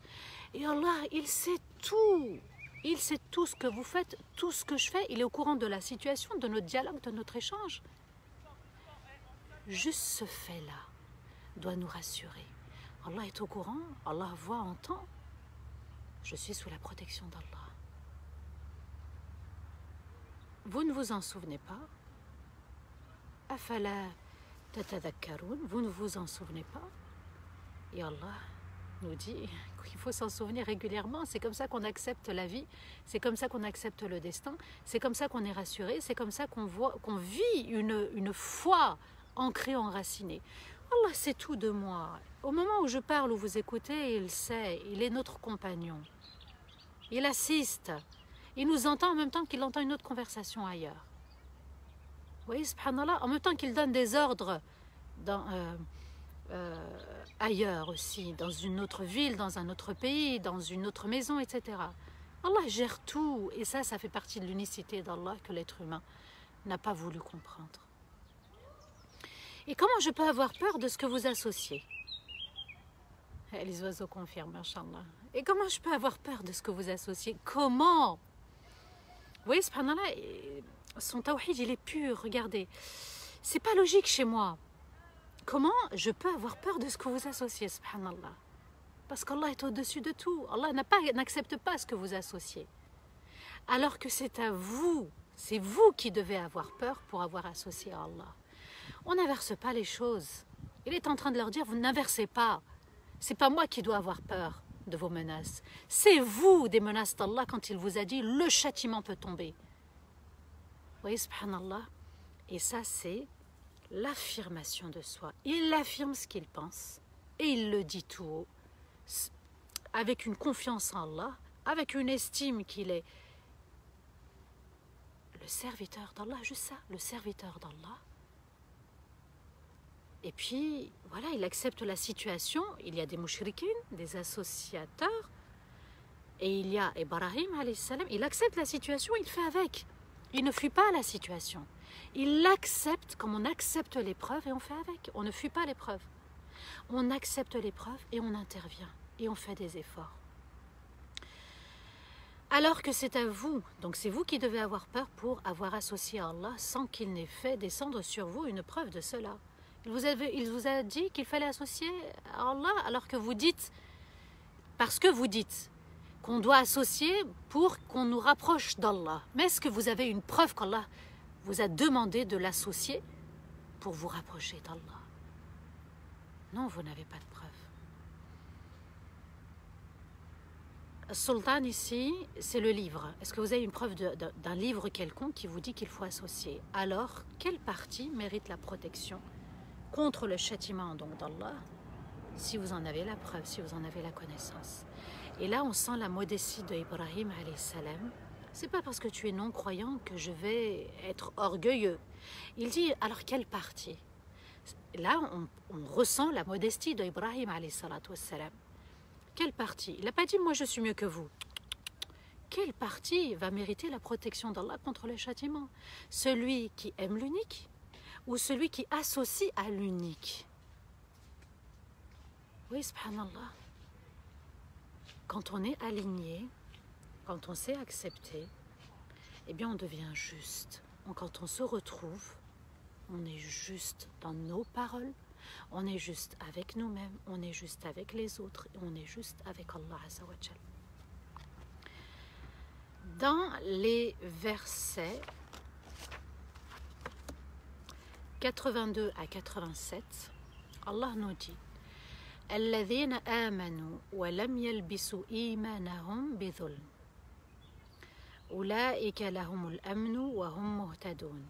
Et Allah, il sait tout. Il sait tout ce que vous faites, tout ce que je fais. Il est au courant de la situation, de notre dialogue, de notre échange. Juste ce fait-là doit nous rassurer. Allah est au courant, Allah voit, entend. Je suis sous la protection d'Allah. Vous ne vous en souvenez pas? Afala tatadhakkaroun, vous ne vous en souvenez pas? Et Allah nous dit qu'il faut s'en souvenir régulièrement. C'est comme ça qu'on accepte la vie, c'est comme ça qu'on accepte le destin, c'est comme ça qu'on est rassuré, c'est comme ça qu'on vit une foi ancrée, enracinée. Allah sait tout de moi. Au moment où je parle, où vous écoutez, il sait, il est notre compagnon. Il assiste. Il nous entend en même temps qu'il entend une autre conversation ailleurs. Vous voyez, subhanallah, en même temps qu'il donne des ordres ailleurs aussi, dans une autre ville, dans un autre pays, dans une autre maison, etc. Allah gère tout. Et ça fait partie de l'unicité d'Allah que l'être humain n'a pas voulu comprendre. Et comment je peux avoir peur de ce que vous associez? Les oiseaux confirment, Inch'Allah. Et comment je peux avoir peur de ce que vous associez? Comment? Vous voyez, subhanallah, son tawhid, il est pur, regardez. C'est pas logique chez moi. Comment je peux avoir peur de ce que vous associez, subhanallah? Parce qu'Allah est au-dessus de tout. Allah n'accepte pas ce que vous associez. Alors que c'est à vous, c'est vous qui devez avoir peur pour avoir associé à Allah. On n'inverse pas les choses. Il est en train de leur dire, vous n'inversez pas. C'est pas moi qui dois avoir peur de vos menaces. C'est vous des menaces d'Allah quand il vous a dit le châtiment peut tomber. Vous voyez, subhanallah. Et ça, c'est l'affirmation de soi. Il affirme ce qu'il pense et il le dit tout haut, avec une confiance en Allah, avec une estime qu'il est le serviteur d'Allah, juste ça, le serviteur d'Allah. Et puis, voilà, il accepte la situation. Il y a des mouchriquines, des associateurs. Et il y a Ibrahim, alayhi salam. Il accepte la situation, il fait avec. Il ne fuit pas la situation. Il l'accepte comme on accepte l'épreuve et on fait avec. On ne fuit pas l'épreuve. On accepte l'épreuve et on intervient. Et on fait des efforts. Alors que c'est à vous, donc c'est vous qui devez avoir peur pour avoir associé à Allah sans qu'il n'ait fait descendre sur vous une preuve de cela. Il vous a dit qu'il fallait associer à Allah alors que vous dites, parce que vous dites qu'on doit associer pour qu'on nous rapproche d'Allah. Mais est-ce que vous avez une preuve qu'Allah vous a demandé de l'associer pour vous rapprocher d'Allah? Non, vous n'avez pas de preuve. Sultan ici, c'est le livre. Est-ce que vous avez une preuve d'un livre quelconque qui vous dit qu'il faut associer? Alors, quelle partie mérite la protection contre le châtiment donc d'Allah, si vous en avez la preuve, si vous en avez la connaissance? Et là, on sent la modestie d'Ibrahim alayhi salam. C'est pas parce que tu es non-croyant que je vais être orgueilleux. Il dit, alors quelle partie? Là, on ressent la modestie d'Ibrahim alayhi salatu wassalam. Quelle partie? Il n'a pas dit « moi je suis mieux que vous ». Quelle partie va mériter la protection d'Allah contre le châtiment? Celui qui aime l'unique ou celui qui associe à l'unique? Oui, subhanallah. Quand on est aligné, quand on sait accepter, eh bien on devient juste. Quand on se retrouve, on est juste dans nos paroles, on est juste avec nous-mêmes, on est juste avec les autres, et on est juste avec Allah Azza wa Jal. Dans les versets 82 à 87, Allah nous dit الذين آمنوا ولم يلبسوا إيمانهم بظلم أولئك لهم الأمن وهم مهتدون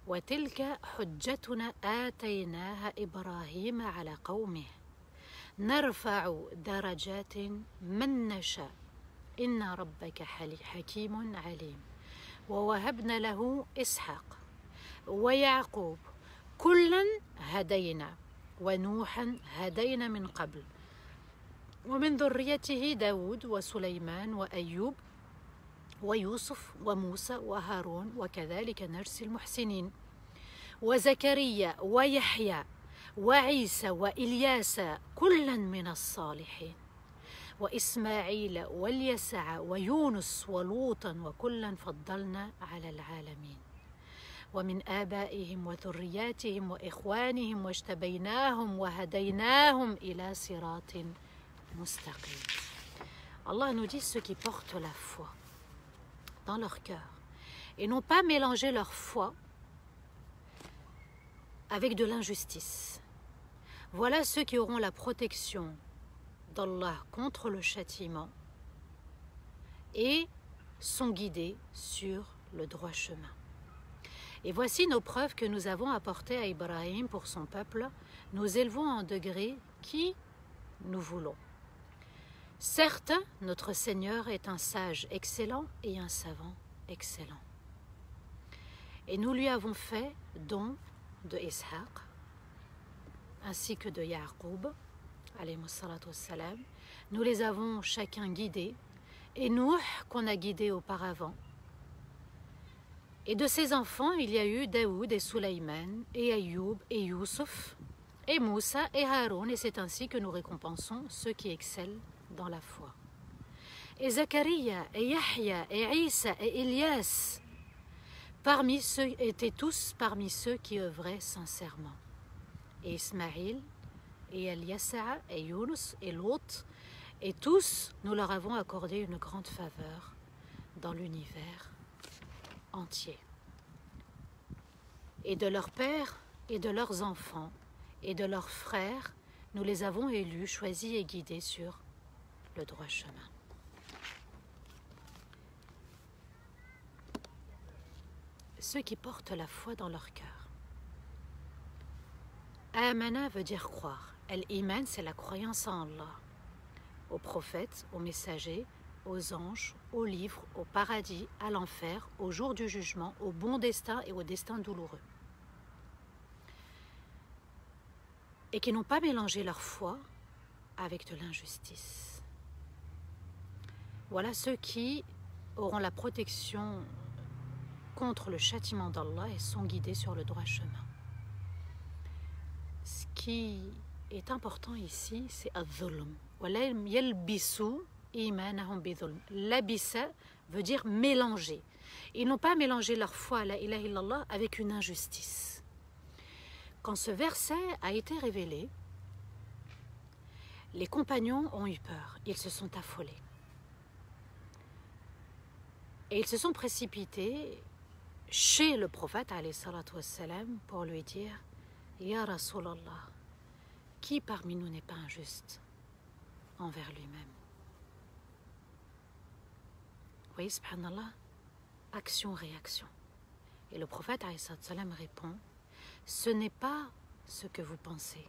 وتلك حجتنا آتيناها إبراهيم على قومه نرفع درجات من نشاء إن ربك حكيم عليم ووهبنا له إسحاق ويعقوب كلا هدينا ونوحا هدينا من قبل ومن ذريته داود وسليمان وأيوب ويوسف وموسى وهارون وكذلك نجزي المحسنين وزكريا ويحيى وعيسى وإلياس كلا من الصالحين وإسماعيل واليسع ويونس ولوطا وكلا فضلنا على العالمين ومن آبائهم وذرياتهم وإخوانهم واجتبيناهم وهديناهم إلى صراط مستقيم. Allah nous dit ceux qui portent la foi dans leur cœur et n'ont pas mélangé leur foi avec de l'injustice. Voilà ceux qui auront la protection d'Allah contre le châtiment et sont guidés sur le droit chemin. Et voici nos preuves que nous avons apportées à Ibrahim pour son peuple. Nous élevons en degré qui nous voulons. Certes, notre Seigneur est un sage excellent et un savant excellent. Et nous lui avons fait don de Ishaq ainsi que de Ya'qub, alayhi salatu wassalam. Nous les avons chacun guidés, et Nuh qu'on a guidé auparavant. Et de ses enfants, il y a eu Daoud et Sulayman, et Ayoub et Youssouf, et Moussa et Haroun, et c'est ainsi que nous récompensons ceux qui excellent dans la foi. Et Zakaria, et Yahya, et Isa, et Ilyas, parmi ceux, étaient tous parmi ceux qui œuvraient sincèrement. Et Ismaïl, et Eliasa, et Yunus, et Lot, et tous, nous leur avons accordé une grande faveur dans l'univers entier. Et de leurs pères, et de leurs enfants, et de leurs frères, nous les avons élus, choisis et guidés sur le droit chemin. Ceux qui portent la foi dans leur cœur. Amana veut dire croire. Al-Iman, c'est la croyance en Allah, aux prophètes, aux messagers, aux anges, aux livres, au paradis, à l'enfer, au jour du jugement, au bon destin et au destin douloureux. Et qui n'ont pas mélangé leur foi avec de l'injustice. Voilà ceux qui auront la protection contre le châtiment d'Allah et sont guidés sur le droit chemin. Ce qui est important ici, c'est al-dhulm. وَلَمْ يَلْبِسُوا إِيمَانَهُمْ بِظُلْمٍ. Labisa veut dire mélanger. Ils n'ont pas mélangé leur foi à la ilaha illallah avec une injustice. Quand ce verset a été révélé, les compagnons ont eu peur. Ils se sont affolés. Et ils se sont précipités chez le prophète alayhi salatu wassalam pour lui dire « Ya Rasulallah, qui parmi nous n'est pas injuste envers lui-même ?» Vous voyez, subhanallah, action-réaction. Et le prophète alayhi salatu wassalam répond « Ce n'est pas ce que vous pensez,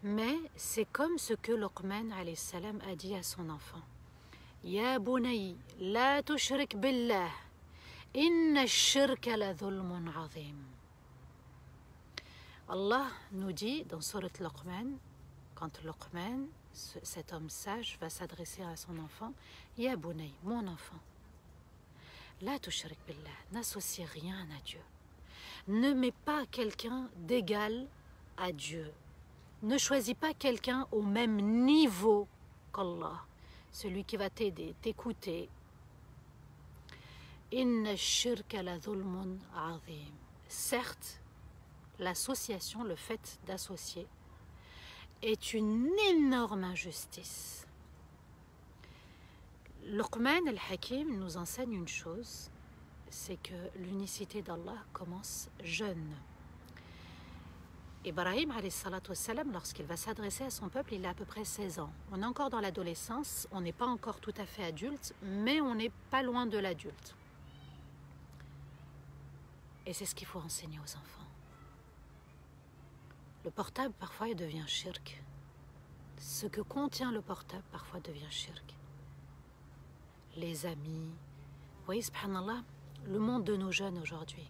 mais c'est comme ce que Luqman alayhi salam a dit à son enfant. Ya bunay, la tushrik billah, inna ash-shirka la dhulmun azim. Allah nous dit dans Surat Luqman, quand Luqman, cet homme sage, va s'adresser à son enfant, Ya Bunay, mon enfant, la tushrik billah, n'associe rien à Dieu. Ne mets pas quelqu'un d'égal à Dieu. Ne choisis pas quelqu'un au même niveau qu'Allah, celui qui va t'aider, t'écouter. Inna shirka la dhulmun azim. Certes, l'association, le fait d'associer, est une énorme injustice. Luqman al-Hakim nous enseigne une chose, c'est que l'unicité d'Allah commence jeune. Ibrahim, lorsqu'il va s'adresser à son peuple, il a à peu près 16 ans. On est encore dans l'adolescence, on n'est pas encore tout à fait adulte, mais on n'est pas loin de l'adulte. Et c'est ce qu'il faut enseigner aux enfants. Le portable, parfois, il devient shirk. Ce que contient le portable, parfois, devient shirk. Les amis. Vous voyez, subhanallah, le monde de nos jeunes aujourd'hui.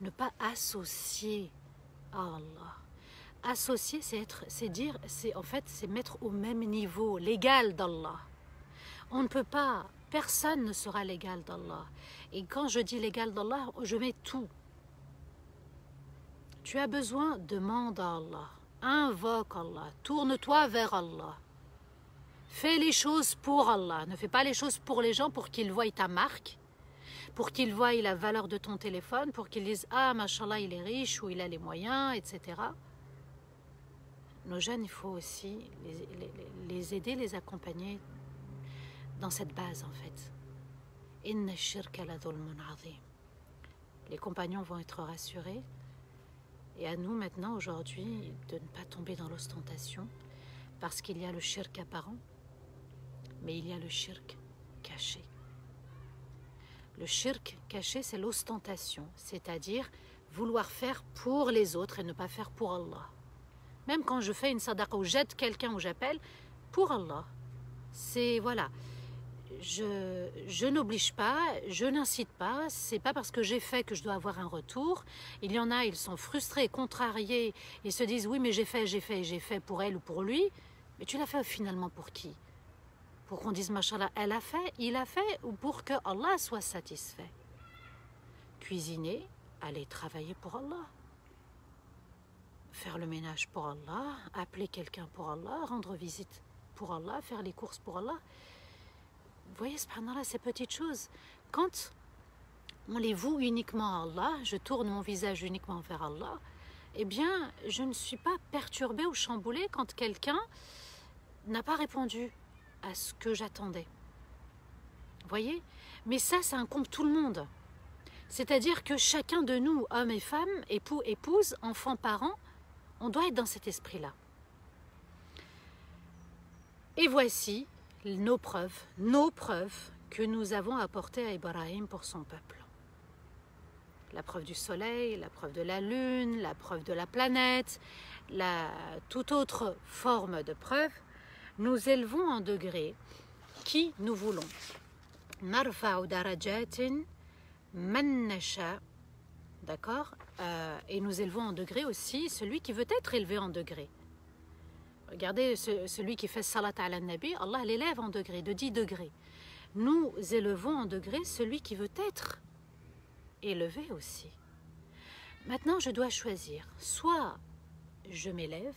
Ne pas associer à Allah. Associer, c'est mettre au même niveau, l'égal d'Allah. On ne peut pas, personne ne sera l'égal d'Allah. Et quand je dis l'égal d'Allah, je mets tout. Tu as besoin, demande à Allah, invoque Allah, tourne-toi vers Allah. Fais les choses pour Allah, ne fais pas les choses pour les gens pour qu'ils voient ta marque, pour qu'ils voient la valeur de ton téléphone, pour qu'ils disent « Ah, mashallah, il est riche ou il a les moyens, etc. » Nos jeunes, il faut aussi les aider, les accompagner dans cette base en fait. Inna shirka la dhulmun azim. Les compagnons vont être rassurés. Et à nous maintenant, aujourd'hui, de ne pas tomber dans l'ostentation, parce qu'il y a le shirk apparent, mais il y a le shirk caché. Le shirk caché, c'est l'ostentation, c'est-à-dire vouloir faire pour les autres et ne pas faire pour Allah. Même quand je fais une sadaqa ou j'aide quelqu'un ou j'appelle, pour Allah. C'est, voilà, je n'oblige pas, je n'incite pas, c'est pas parce que j'ai fait que je dois avoir un retour. Il y en a, ils sont frustrés, contrariés, ils se disent oui mais j'ai fait pour elle ou pour lui, mais tu l'as fait finalement pour qui? Pour qu'on dise machallah, elle a fait, il a fait, ou pour que Allah soit satisfait? Cuisiner, aller travailler pour Allah, faire le ménage pour Allah, appeler quelqu'un pour Allah, rendre visite pour Allah, faire les courses pour Allah. Vous voyez, subhanallah, ces petites choses, quand on les voue uniquement à Allah, je tourne mon visage uniquement vers Allah, eh bien, je ne suis pas perturbée ou chamboulée quand quelqu'un n'a pas répondu à ce que j'attendais. Vous voyez? Mais ça incombe tout le monde. C'est-à-dire que chacun de nous, hommes et femmes, époux, épouses, enfants, parents, on doit être dans cet esprit-là. Et voici nos preuves que nous avons apportées à Ibrahim pour son peuple. La preuve du soleil, la preuve de la lune, la preuve de la planète, toute autre forme de preuve, nous élevons en degré qui nous voulons. Narfa'u darajatin man nasha, d'accord, et nous élevons en degré aussi celui qui veut être élevé en degré. Regardez celui qui fait salat ala nabi, Allah l'élève en degré, de 10 degrés. Nous élevons en degré celui qui veut être élevé aussi. Maintenant, je dois choisir. Soit je m'élève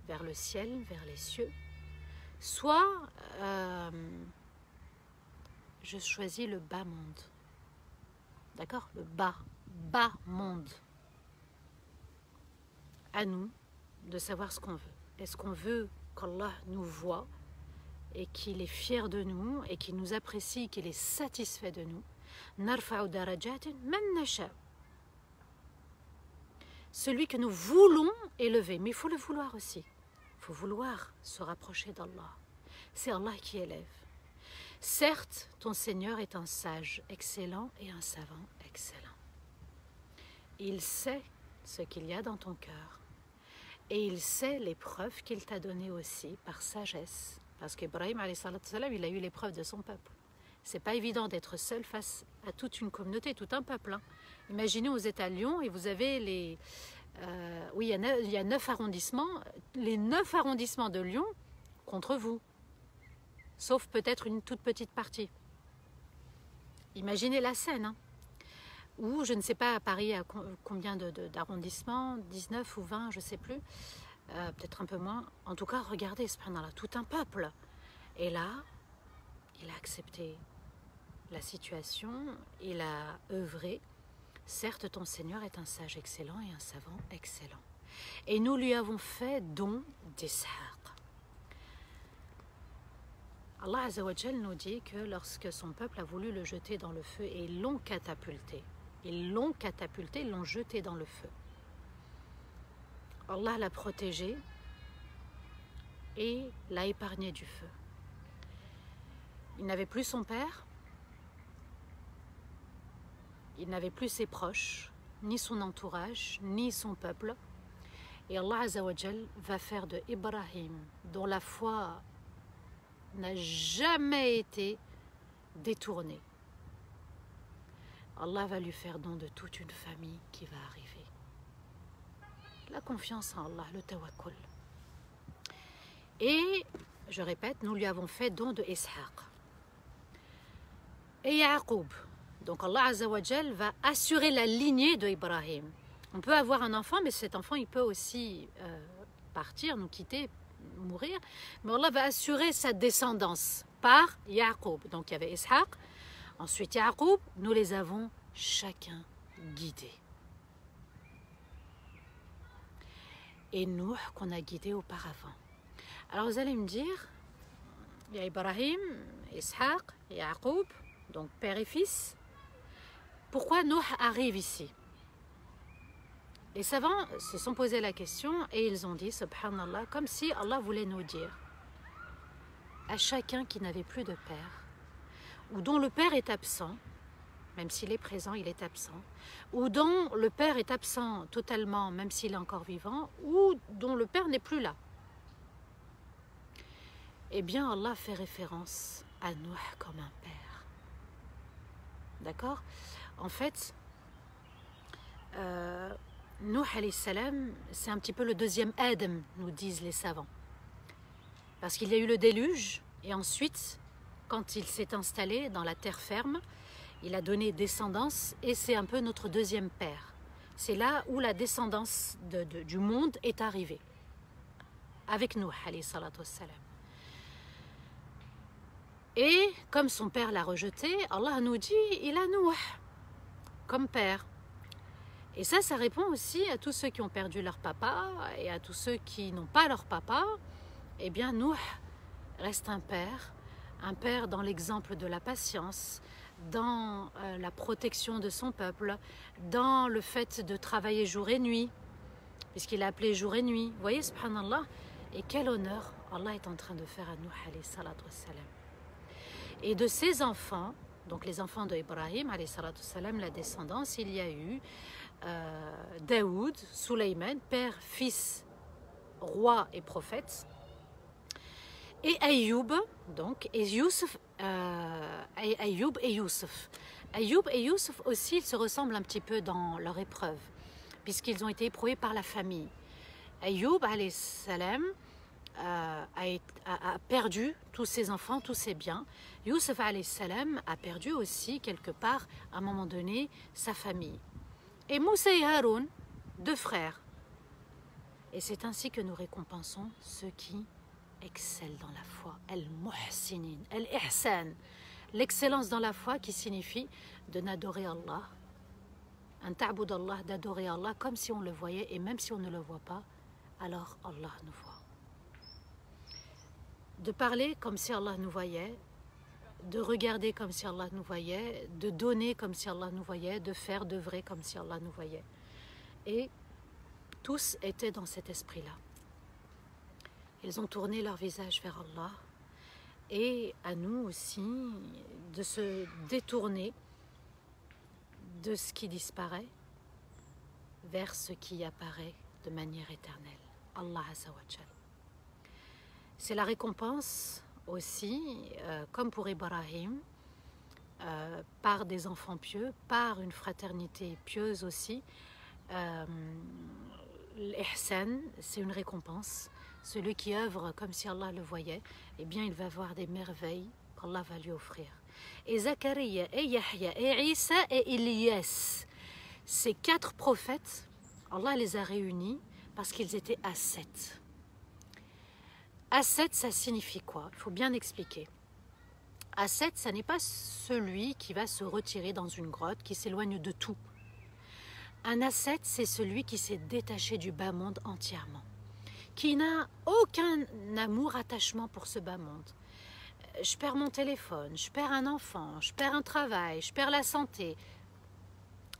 vers le ciel, vers les cieux, soit je choisis le bas monde. D'accord? Le bas monde. À nous de savoir ce qu'on veut. Est-ce qu'on veut qu'Allah nous voie et qu'il est fier de nous et qu'il nous apprécie, qu'il est satisfait de nous? Narfa'u darajatin man nasha. Celui que nous voulons élever, mais il faut le vouloir aussi. Il faut vouloir se rapprocher d'Allah. C'est Allah qui élève. Certes, ton Seigneur est un sage excellent et un savant excellent. Il sait ce qu'il y a dans ton cœur. Et il sait les preuves qu'il t'a données aussi par sagesse. Parce qu'Ibrahim, il a eu les preuves de son peuple. C'est pas évident d'être seul face à toute une communauté, tout un peuple. Hein. Imaginez, vous êtes à Lyon et vous avez les... oui, il y a 9 arrondissements. Les 9 arrondissements de Lyon contre vous. Sauf peut-être une toute petite partie. Imaginez la scène. Hein. Ou, je ne sais pas, à Paris, à combien d'arrondissements, 19 ou 20, je ne sais plus. Peut-être un peu moins. En tout cas, regardez, subhanallah, tout un peuple. Et là, il a accepté la situation, il a œuvré. Certes, ton Seigneur est un sage excellent et un savant excellent. Et nous lui avons fait don d'Ishaq. Allah Azza wa Jal nous dit que lorsque son peuple a voulu le jeter dans le feu et l'ont catapulté, ils l'ont jeté dans le feu. Allah l'a protégé et l'a épargné du feu. Il n'avait plus son père, il n'avait plus ses proches, ni son entourage, ni son peuple. Et Allah Azza wa Jal va faire de Ibrahim, dont la foi n'a jamais été détournée. Allah va lui faire don de toute une famille qui va arriver. La confiance en Allah, le tawakkul. Et, je répète, nous lui avons fait don de Ishaq. Et Yaqub. Donc Allah Azza wa Jal va assurer la lignée de Ibrahim. On peut avoir un enfant, mais cet enfant, il peut aussi partir, nous quitter, mourir. Mais Allah va assurer sa descendance par Yaqub. Donc il y avait Ishaq. Ensuite Yaqub, nous les avons chacun guidés. Et nous, qu'on a guidés auparavant. Alors vous allez me dire, il y a Ibrahim, Ishaq, Yaqub, donc père et fils. Pourquoi Nuh arrive ici? Les savants se sont posé la question et ils ont dit, subhanallah, comme si Allah voulait nous dire à chacun qui n'avait plus de père, ou dont le père est absent, même s'il est présent, il est absent, ou dont le père est absent totalement, même s'il est encore vivant, ou dont le père n'est plus là. Eh bien, Allah fait référence à Nuh comme un père. D'accord? En fait, Nuh alayhi salam, c'est un petit peu le deuxième Adam, nous disent les savants. Parce qu'il y a eu le déluge, et ensuite, quand il s'est installé dans la terre ferme, il a donné descendance, et c'est un peu notre deuxième père. C'est là où la descendance du monde est arrivée. Avec Nuh alayhi salatu wassalam. Et comme son père l'a rejeté, Allah nous dit, il a Nuh comme père. Et ça répond aussi à tous ceux qui ont perdu leur papa et à tous ceux qui n'ont pas leur papa. Eh bien, Nuh reste un père dans l'exemple de la patience, dans la protection de son peuple, dans le fait de travailler jour et nuit, puisqu'il a appelé jour et nuit. Vous voyez, subhanallah, et quel honneur Allah est en train de faire à Nuh alayhi salatu wassalam. Et de ses enfants, donc les enfants d'Ibrahim alayhi salatu wassalam, la descendance, il y a eu Daoud, Suleyman, père, fils, roi et prophète, et Ayoub, donc, et Youssef, Ayoub et Youssef. Ayoub et Youssef aussi, ils se ressemblent un petit peu dans leur épreuve, puisqu'ils ont été éprouvés par la famille. Ayoub alayhi salam a perdu tous ses enfants, tous ses biens. Youssef alayhi salam a perdu aussi quelque part, à un moment donné, sa famille. Et Moussa et Haroun, 2 frères. Et c'est ainsi que nous récompensons ceux qui excellent dans la foi. Al-Muhsinin, Al-Ihsan. L'excellence dans la foi qui signifie de n'adorer Allah. Un ta'boud Allah, d'adorer Allah comme si on le voyait, et même si on ne le voit pas, alors Allah nous voit. De parler comme si Allah nous voyait, de regarder comme si Allah nous voyait, de donner comme si Allah nous voyait, de faire, d'œuvrer comme si Allah nous voyait. Et tous étaient dans cet esprit-là. Ils ont tourné leur visage vers Allah, et à nous aussi de se détourner de ce qui disparaît vers ce qui apparaît de manière éternelle. Allah Azza wa Jal. C'est la récompense aussi, comme pour Ibrahim, par des enfants pieux, par une fraternité pieuse aussi. L'ihsan, c'est une récompense. Celui qui œuvre comme si Allah le voyait, eh bien il va voir des merveilles qu'Allah va lui offrir. Et Zachariah, et Yahya, et Isa, et Ilyas, ces 4 prophètes, Allah les a réunis parce qu'ils étaient ascètes. Ascète, ça signifie quoi? Il faut bien expliquer. Ascète, ça n'est pas celui qui va se retirer dans une grotte, qui s'éloigne de tout. Un ascète, c'est celui qui s'est détaché du bas monde entièrement, qui n'a aucun amour, attachement pour ce bas monde. Je perds mon téléphone, je perds un enfant, je perds un travail, je perds la santé.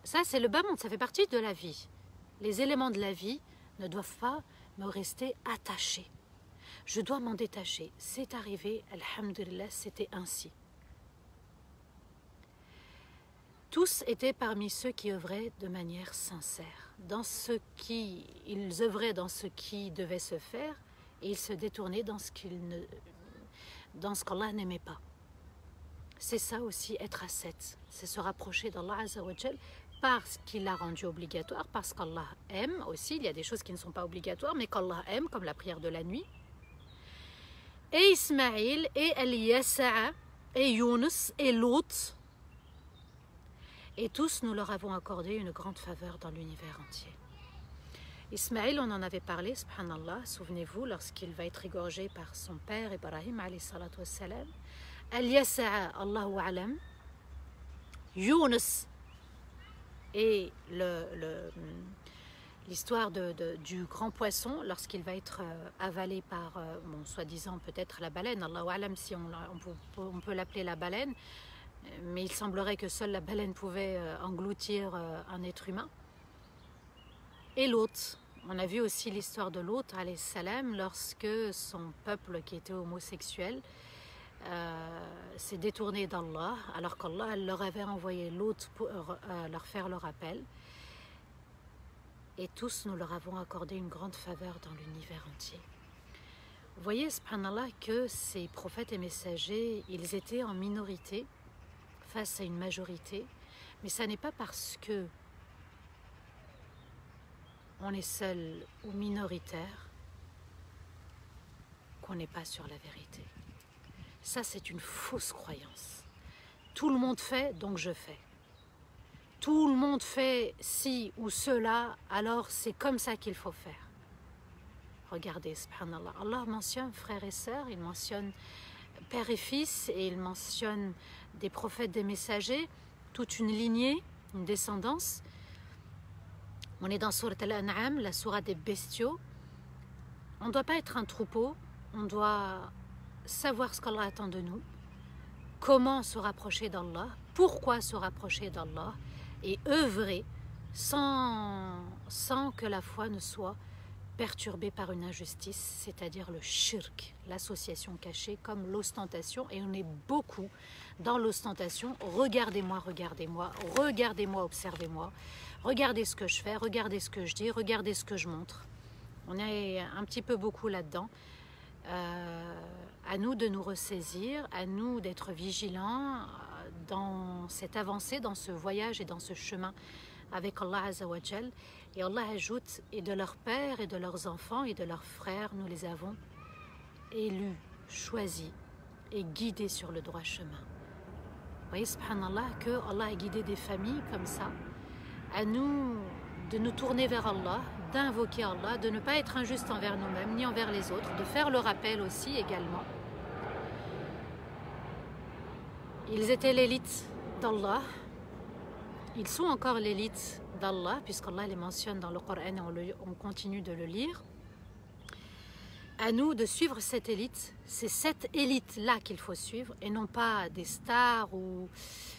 Ça, c'est le bas monde, ça fait partie de la vie. Les éléments de la vie ne doivent pas me rester attachés. Je dois m'en détacher. C'est arrivé, alhamdulillah, c'était ainsi. Tous étaient parmi ceux qui œuvraient de manière sincère. Ils œuvraient dans ce qui devait se faire et ils se détournaient dans ce qu'Allah n'aimait pas. C'est ça aussi être ascète, c'est se rapprocher d'Allah Azza wa Jal parce qu'il l'a rendu obligatoire, parce qu'Allah aime aussi. Il y a des choses qui ne sont pas obligatoires, mais qu'Allah aime, comme la prière de la nuit. Et Ismaïl, et Eliyasa'a, et Yunus, et Lot. Et tous, nous leur avons accordé une grande faveur dans l'univers entier. Ismaïl, on en avait parlé, subhanallah, souvenez-vous, lorsqu'il va être égorgé par son père, Ibrahim, alayhi salatu wassalam. Eliyasa'a, Allahu alam. Yunus, et l'histoire du grand poisson, lorsqu'il va être avalé par, soi-disant peut-être la baleine, Allahu alam si on peut l'appeler la baleine, mais il semblerait que seule la baleine pouvait engloutir un être humain. Et Lot, on a vu aussi l'histoire de Lot, alayhi salam, lorsque son peuple qui était homosexuel s'est détourné d'Allah, alors qu'Allah leur avait envoyé Lot pour leur faire le rappel. Et tous, nous leur avons accordé une grande faveur dans l'univers entier. Vous voyez, subhanallah, que ces prophètes et messagers, ils étaient en minorité face à une majorité, mais ça n'est pas parce que on est seul ou minoritaire qu'on n'est pas sur la vérité. Ça, c'est une fausse croyance. Tout le monde fait, donc je fais. Tout le monde fait ci ou cela, alors c'est comme ça qu'il faut faire. Regardez, subhanallah, Allah mentionne frères et sœurs, il mentionne père et fils, et il mentionne des prophètes, des messagers, toute une lignée, une descendance. On est dans Sourate Al-An'am, la sourate des bestiaux. On ne doit pas être un troupeau, on doit savoir ce qu'Allah attend de nous, comment se rapprocher d'Allah, pourquoi se rapprocher d'Allah, et œuvrer sans que la foi ne soit perturbée par une injustice, c'est-à-dire le shirk, l'association cachée, comme l'ostentation, et on est beaucoup dans l'ostentation. Regardez-moi, regardez-moi, regardez-moi, observez-moi, regardez ce que je fais, regardez ce que je dis, regardez ce que je montre. On est un petit peu beaucoup là-dedans. À nous de nous ressaisir, à nous d'être vigilants dans cette avancée, dans ce voyage et dans ce chemin avec Allah Azza wa Jal. Et Allah ajoute, et de leurs pères et de leurs enfants et de leurs frères, nous les avons élus, choisis et guidés sur le droit chemin. Vous voyez, subhanallah, que Allah a guidé des familles comme ça. À nous de nous tourner vers Allah, d'invoquer Allah, de ne pas être injuste envers nous-mêmes ni envers les autres, de faire le rappel aussi également. Ils étaient l'élite d'Allah, ils sont encore l'élite d'Allah, puisqu'Allah les mentionne dans le Coran et on continue de le lire. À nous de suivre cette élite, c'est cette élite-là qu'il faut suivre, et non pas des stars ou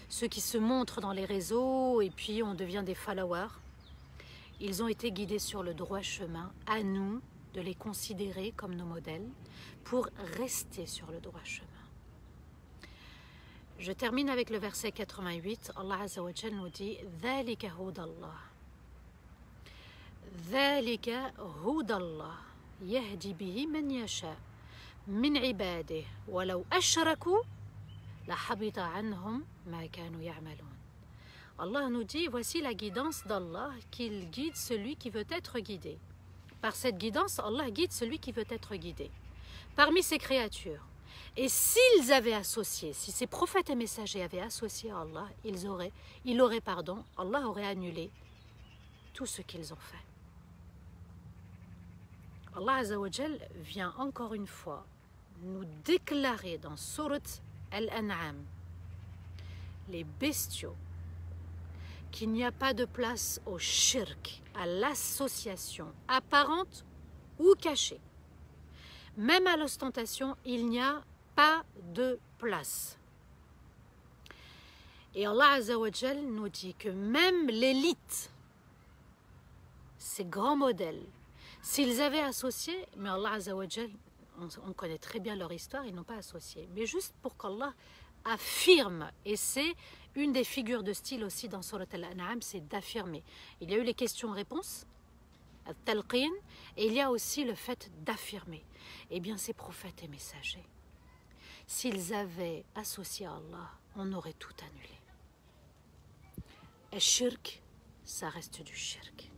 ceux qui se montrent dans les réseaux et puis on devient des followers. Ils ont été guidés sur le droit chemin, à nous de les considérer comme nos modèles pour rester sur le droit chemin. Je termine avec le verset 88. Allah Azza wa Jal nous dit « Dhalika hudallah » « Dhalika hudallah yahdi bihi man yasha min ibadihi wa law ashraku لَحَبِطَ عَنْهُمْ مَا كَانُوا يَعْمَلُونَ. Allah nous dit, voici la guidance d'Allah, qu'il guide celui qui veut être guidé. Par cette guidance, Allah guide celui qui veut être guidé. Parmi ses créatures. Et s'ils avaient associé, si ces prophètes et messagers avaient associé à Allah, Allah aurait annulé tout ce qu'ils ont fait. Allah Azza wa Jal vient encore une fois nous déclarer dans Surat Al-An'am, les bestiaux, qu'il n'y a pas de place au shirk, à l'association apparente ou cachée. Même à l'ostentation, il n'y a pas de place. Et Allah Azza wa Jal nous dit que même l'élite, ces grands modèles, s'ils avaient associé, mais Allah Azza wa Jal, on connaît très bien leur histoire, ils n'ont pas associé. Mais juste pour qu'Allah affirme, et c'est une des figures de style aussi dans Surat Al-An'am, c'est d'affirmer. Il y a eu les questions-réponses, al-talqin, et il y a aussi le fait d'affirmer. Eh bien, ces prophètes et messagers, s'ils avaient associé à Allah, on aurait tout annulé. Et shirk, ça reste du shirk.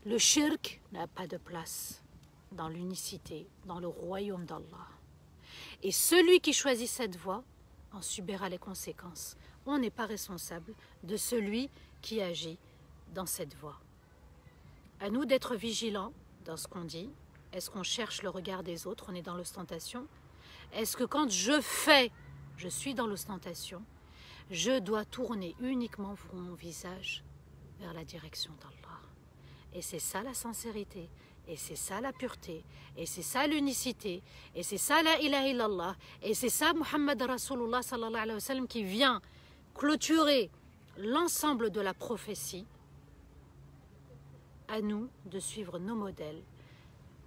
Le shirk n'a pas de place dans l'unicité, dans le royaume d'Allah. Et celui qui choisit cette voie en subira les conséquences. On n'est pas responsable de celui qui agit dans cette voie. À nous d'être vigilants dans ce qu'on dit. Est-ce qu'on cherche le regard des autres? On est dans l'ostentation. Est-ce que quand je fais, je suis dans l'ostentation, je dois tourner uniquement mon visage vers la direction d'Allah? Et c'est ça la sincérité, et c'est ça la pureté, et c'est ça l'unicité, et c'est ça la ilaha illallah, et c'est ça Muhammad Rasulullah sallallahu alayhi wa sallam qui vient clôturer l'ensemble de la prophétie. À nous de suivre nos modèles.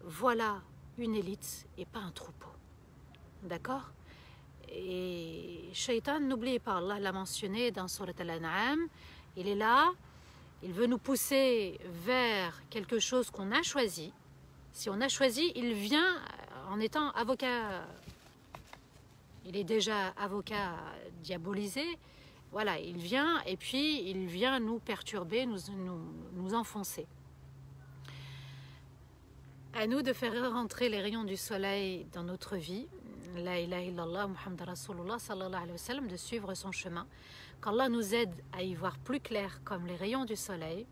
Voilà une élite et pas un troupeau. D'accord? Et Shaitan, n'oubliez pas, Allah l'a mentionné dans Surat Al-An'am, il est là. Il veut nous pousser vers quelque chose qu'on a choisi. Si on a choisi, il vient en étant avocat. Il est déjà avocat diabolisé. Voilà, il vient et puis il vient nous perturber, nous enfoncer. À nous de faire rentrer les rayons du soleil dans notre vie. La ilaha illallah, Muhammad Rasulullah sallallahu alayhi wa sallam, de suivre son chemin. Qu'Allah nous aide à y voir plus clair comme les rayons du soleil.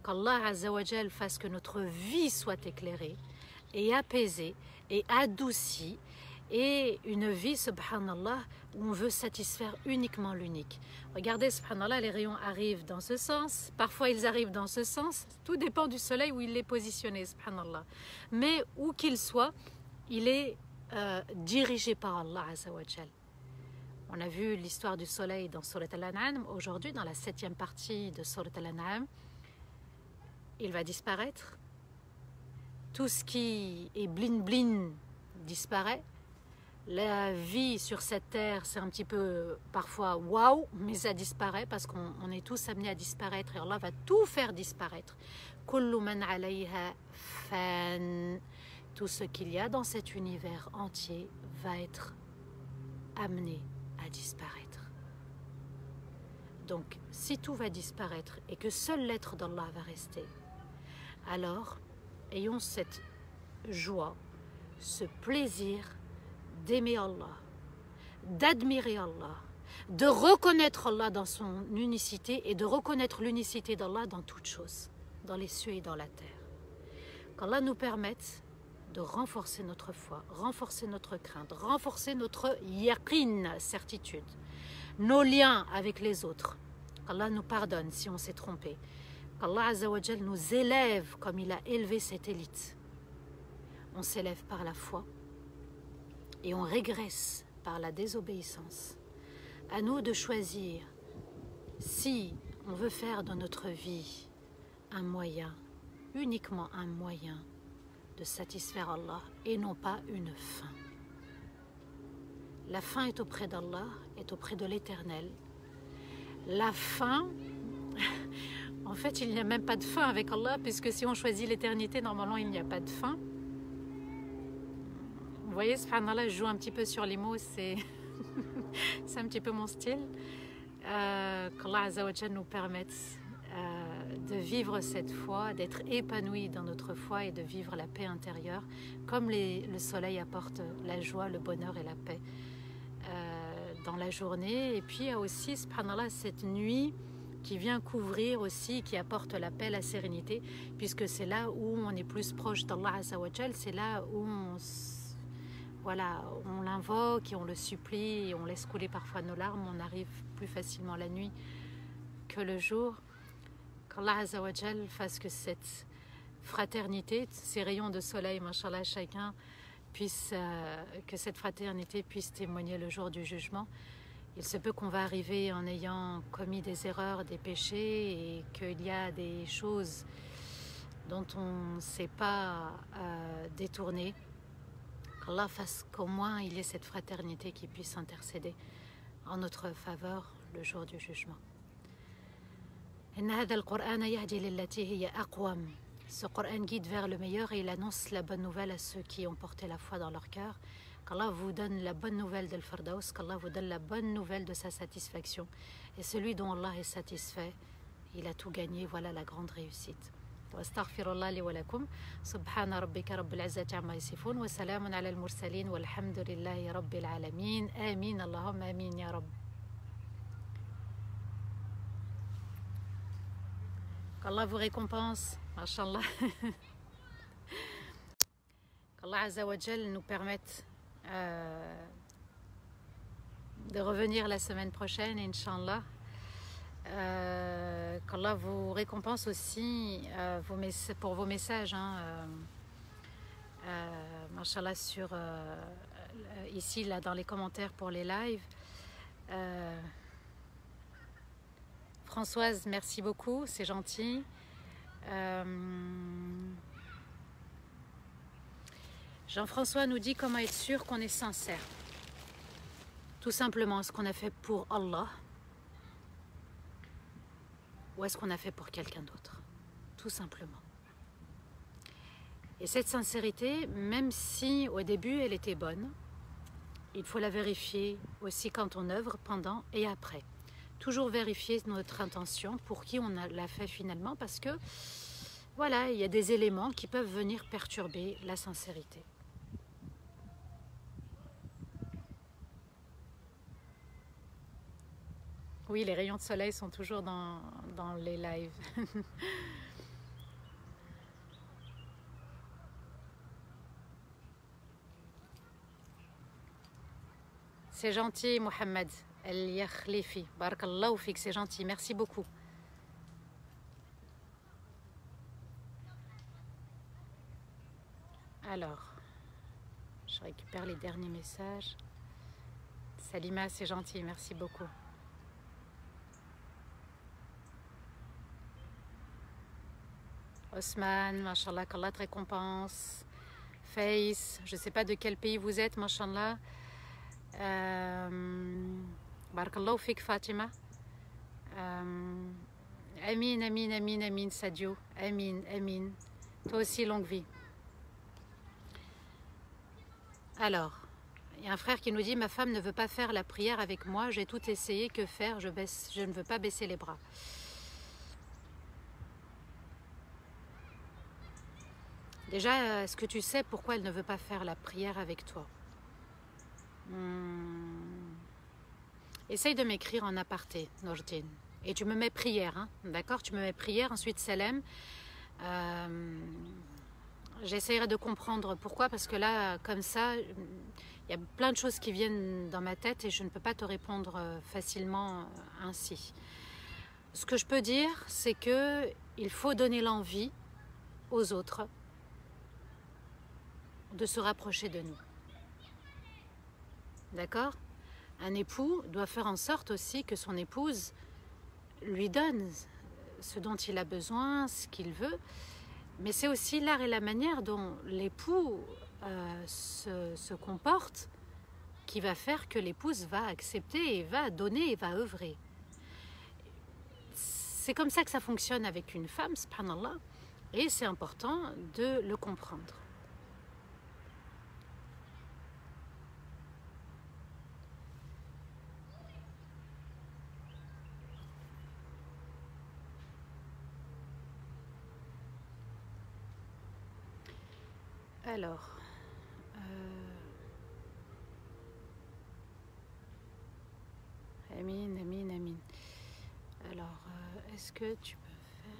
Qu'Allah Azza wa Jal fasse que notre vie soit éclairée et apaisée et adoucie. Et une vie, subhanallah, où on veut satisfaire uniquement l'unique. Regardez, subhanallah, les rayons arrivent dans ce sens. Parfois, ils arrivent dans ce sens. Tout dépend du soleil où il est positionné, subhanallah. Mais où qu'il soit, il est dirigé par Allah Azza wa Jal. On a vu l'histoire du soleil dans Surat Al-An'am. Aujourd'hui, dans la 7e partie de Surat Al-An'am, il va disparaître. Tout ce qui est blin-blin disparaît. La vie sur cette terre, c'est un petit peu parfois waouh, mais ça disparaît parce qu'on est tous amenés à disparaître et Allah va tout faire disparaître. Kullu man alayha fan. Tout ce qu'il y a dans cet univers entier va être amené à disparaître. Donc, si tout va disparaître et que seul l'être d'Allah va rester, alors ayons cette joie, ce plaisir d'aimer Allah, d'admirer Allah, de reconnaître Allah dans son unicité et de reconnaître l'unicité d'Allah dans toutes choses, dans les cieux et dans la terre. Qu'Allah nous permette de renforcer notre foi, renforcer notre crainte, renforcer notre yaqin, certitude, nos liens avec les autres. Qu'Allah nous pardonne si on s'est trompé. Qu'Allah Azza wa Jal nous élève comme il a élevé cette élite. On s'élève par la foi et on régresse par la désobéissance. À nous de choisir si on veut faire de notre vie un moyen, uniquement un moyen de satisfaire Allah et non pas une fin. La fin est auprès d'Allah, est auprès de l'Éternel. La fin, en fait, il n'y a même pas de fin avec Allah, puisque si on choisit l'éternité, normalement, il n'y a pas de fin. Vous voyez, subhanallah, je joue un petit peu sur les mots, c'est C'est un petit peu mon style. Qu'Allah Azza wa Jal nous permette de vivre cette foi, d'être épanoui dans notre foi et de vivre la paix intérieure, comme le soleil apporte la joie, le bonheur et la paix dans la journée. Et puis il y a aussi, subhanallah, cette nuit qui vient couvrir aussi, qui apporte la paix, la sérénité, puisque c'est là où on est plus proche d'Allah Azza wa Jal, c'est là où on l'invoque et on le supplie et on laisse couler parfois nos larmes, on arrive plus facilement la nuit que le jour. Qu'Allah Azza wa Jal fasse que cette fraternité, ces rayons de soleil, mashallah, chacun puisse, que cette fraternité puisse témoigner le jour du jugement. Il se peut qu'on va arriver en ayant commis des erreurs, des péchés, et qu'il y a des choses dont on ne sait pas détourner. Qu'Allah fasse qu'au moins il y ait cette fraternité qui puisse intercéder en notre faveur le jour du jugement. Ce Coran guide vers le meilleur et il annonce la bonne nouvelle à ceux qui ont porté la foi dans leur cœur. Qu'Allah vous donne la bonne nouvelle de l'Firdaus, qu'Allah vous donne la bonne nouvelle de sa satisfaction. Et celui dont Allah est satisfait, il a tout gagné, voilà la grande réussite. واستغفر الله لي ولكم سبحان ربك رب العزة عما يصفون وسلام على المرسلين والحمد لله رب العالمين آمين اللهم آمين يا رب. Qu'Allah vous récompense, mashallah. Qu'Allah Azza wa Jal nous permette de revenir la semaine prochaine, Inch'Allah. Qu'Allah vous récompense aussi pour vos messages, mashallah, ici, là, dans les commentaires pour les lives. Françoise, merci beaucoup, c'est gentil. Jean-François nous dit comment être sûr qu'on est sincère. Tout simplement, ce qu'on a fait pour Allah, ou est-ce qu'on a fait pour quelqu'un d'autre? Tout simplement. Et cette sincérité, même si au début elle était bonne, il faut la vérifier aussi quand on œuvre, pendant et après. Toujours vérifier notre intention, pour qui on l'a fait finalement, parce que voilà, il y a des éléments qui peuvent venir perturber la sincérité. Oui, les rayons de soleil sont toujours dans les lives. C'est gentil, Mohamed El Yakhlifi. Barakallahu fik, c'est gentil, merci beaucoup. Alors, je récupère les derniers messages. Salima, c'est gentil, merci beaucoup. Osman, mashallah, qu'Allah te récompense. Face, je ne sais pas de quel pays vous êtes, mashallah. Barakallahu fik, Fatima. Amin, amin, amin, amin, Sadio. Amin, amin. Toi aussi, longue vie. Alors, il y a un frère qui nous dit: ma femme ne veut pas faire la prière avec moi, j'ai tout essayé, que faire? Je ne veux pas baisser les bras. Déjà, est-ce que tu sais pourquoi elle ne veut pas faire la prière avec toi? Essaye de m'écrire en aparté, Nourdine. Et tu me mets prière, hein, d'accord? Tu me mets prière, ensuite Salem. J'essaierai de comprendre pourquoi, parce que là, comme ça, il y a plein de choses qui viennent dans ma tête et je ne peux pas te répondre facilement ainsi. Ce que je peux dire, c'est qu'il faut donner l'envie aux autres de se rapprocher de nous. D'accord? Un époux doit faire en sorte aussi que son épouse lui donne ce dont il a besoin, ce qu'il veut, mais c'est aussi l'art et la manière dont l'époux se comporte qui va faire que l'épouse va accepter et va donner et va œuvrer. C'est comme ça que ça fonctionne avec une femme, subhanallah, et c'est important de le comprendre. Alors, Amin, Amin, Amin. Alors, est-ce que tu peux faire...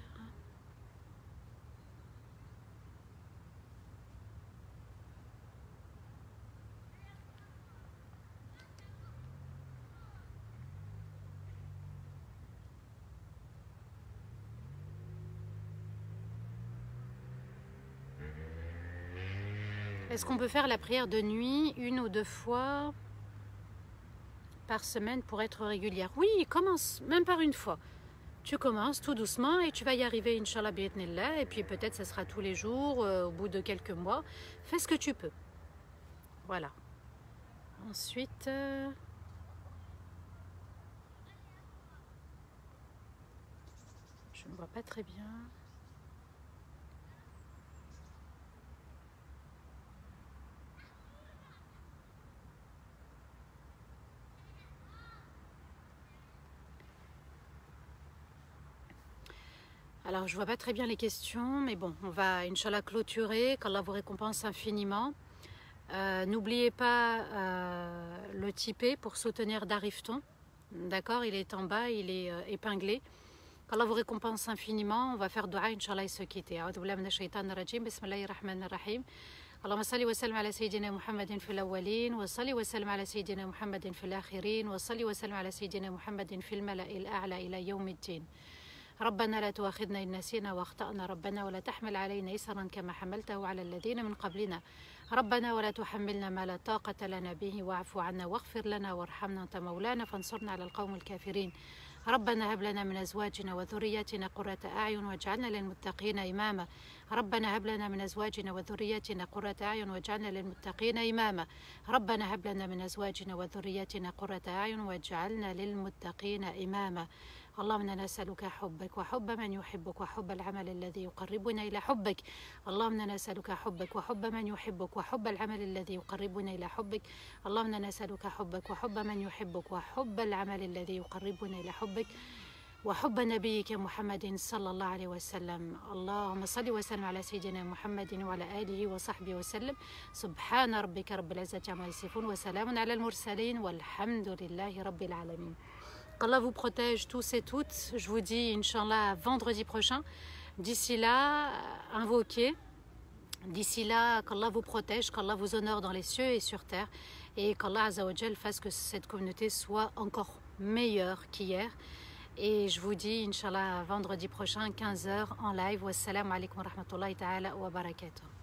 Est-ce qu'on peut faire la prière de nuit 1 ou 2 fois par semaine pour être régulière? Oui, commence, même par 1 fois. Tu commences tout doucement et tu vas y arriver, Inch'Allah, bi'idhnillah. Et puis peut-être ça sera tous les jours, au bout de quelques mois. Fais ce que tu peux. Voilà. Ensuite... je ne vois pas très bien. Alors, je vois pas très bien les questions, mais bon, on va, Inch'Allah, clôturer, qu'Allah vous récompense infiniment. N'oubliez pas le tiper pour soutenir Darifton. D'accord, il est en bas, il est épinglé. Qu'Allah vous récompense infiniment. On va faire dua, Inch'Allah, et se quitter. A'udhu billahi minash shaitanir rajim. Bismillahir rahmanir rahim. اللهم صل وسلم على سيدنا محمد في الأولين وصل وسلم على سيدنا محمد في الآخرين وصل وسلم على سيدنا محمد في الملأ الأعلى إلى يوم الدين. ربنا لا تؤاخذنا إن نسينا واخطأنا ربنا ولا تحمل علينا إصرا كما حملته على الذين من قبلنا ربنا ولا تحملنا ما لا طاقة لنا به واعف عنا واغفر لنا وارحمنا أنت مولانا فانصرنا على القوم الكافرين. ربنا هب لنا من أزواجنا وذرياتنا قرة أعين واجعلنا للمتقين إماما. ربنا هب لنا من أزواجنا وذرياتنا قرة أعين واجعلنا للمتقين إماما. ربنا هب لنا من أزواجنا وذرياتنا قرة أعين واجعلنا للمتقين إماما. اللهم إنا نسألك حبك وحب من يحبك وحب العمل الذي يقربنا إلى حبك. اللهم إنا نسألك حبك وحب من يحبك وحب العمل الذي يقربنا إلى حبك. اللهم إنا نسألك حبك وحب من يحبك وحب العمل الذي يقربنا إلى حبك وحب نبيك محمد صلى الله عليه وسلم. اللهم صل وسلم على سيدنا محمد وعلى آله وصحبه وسلم. سبحان ربك رب العزة عما يصفون وسلام على المرسلين والحمد لله رب العالمين. Qu'Allah vous protège tous et toutes. Je vous dis, Inch'Allah, vendredi prochain. D'ici là, invoquez. D'ici là, qu'Allah vous protège, qu'Allah vous honore dans les cieux et sur terre. Et qu'Allah Azzawajal fasse que cette communauté soit encore meilleure qu'hier. Et je vous dis, Inch'Allah, vendredi prochain, 15h en live. Wassalamu alaikum wa rahmatullahi ta'ala wa barakatuh.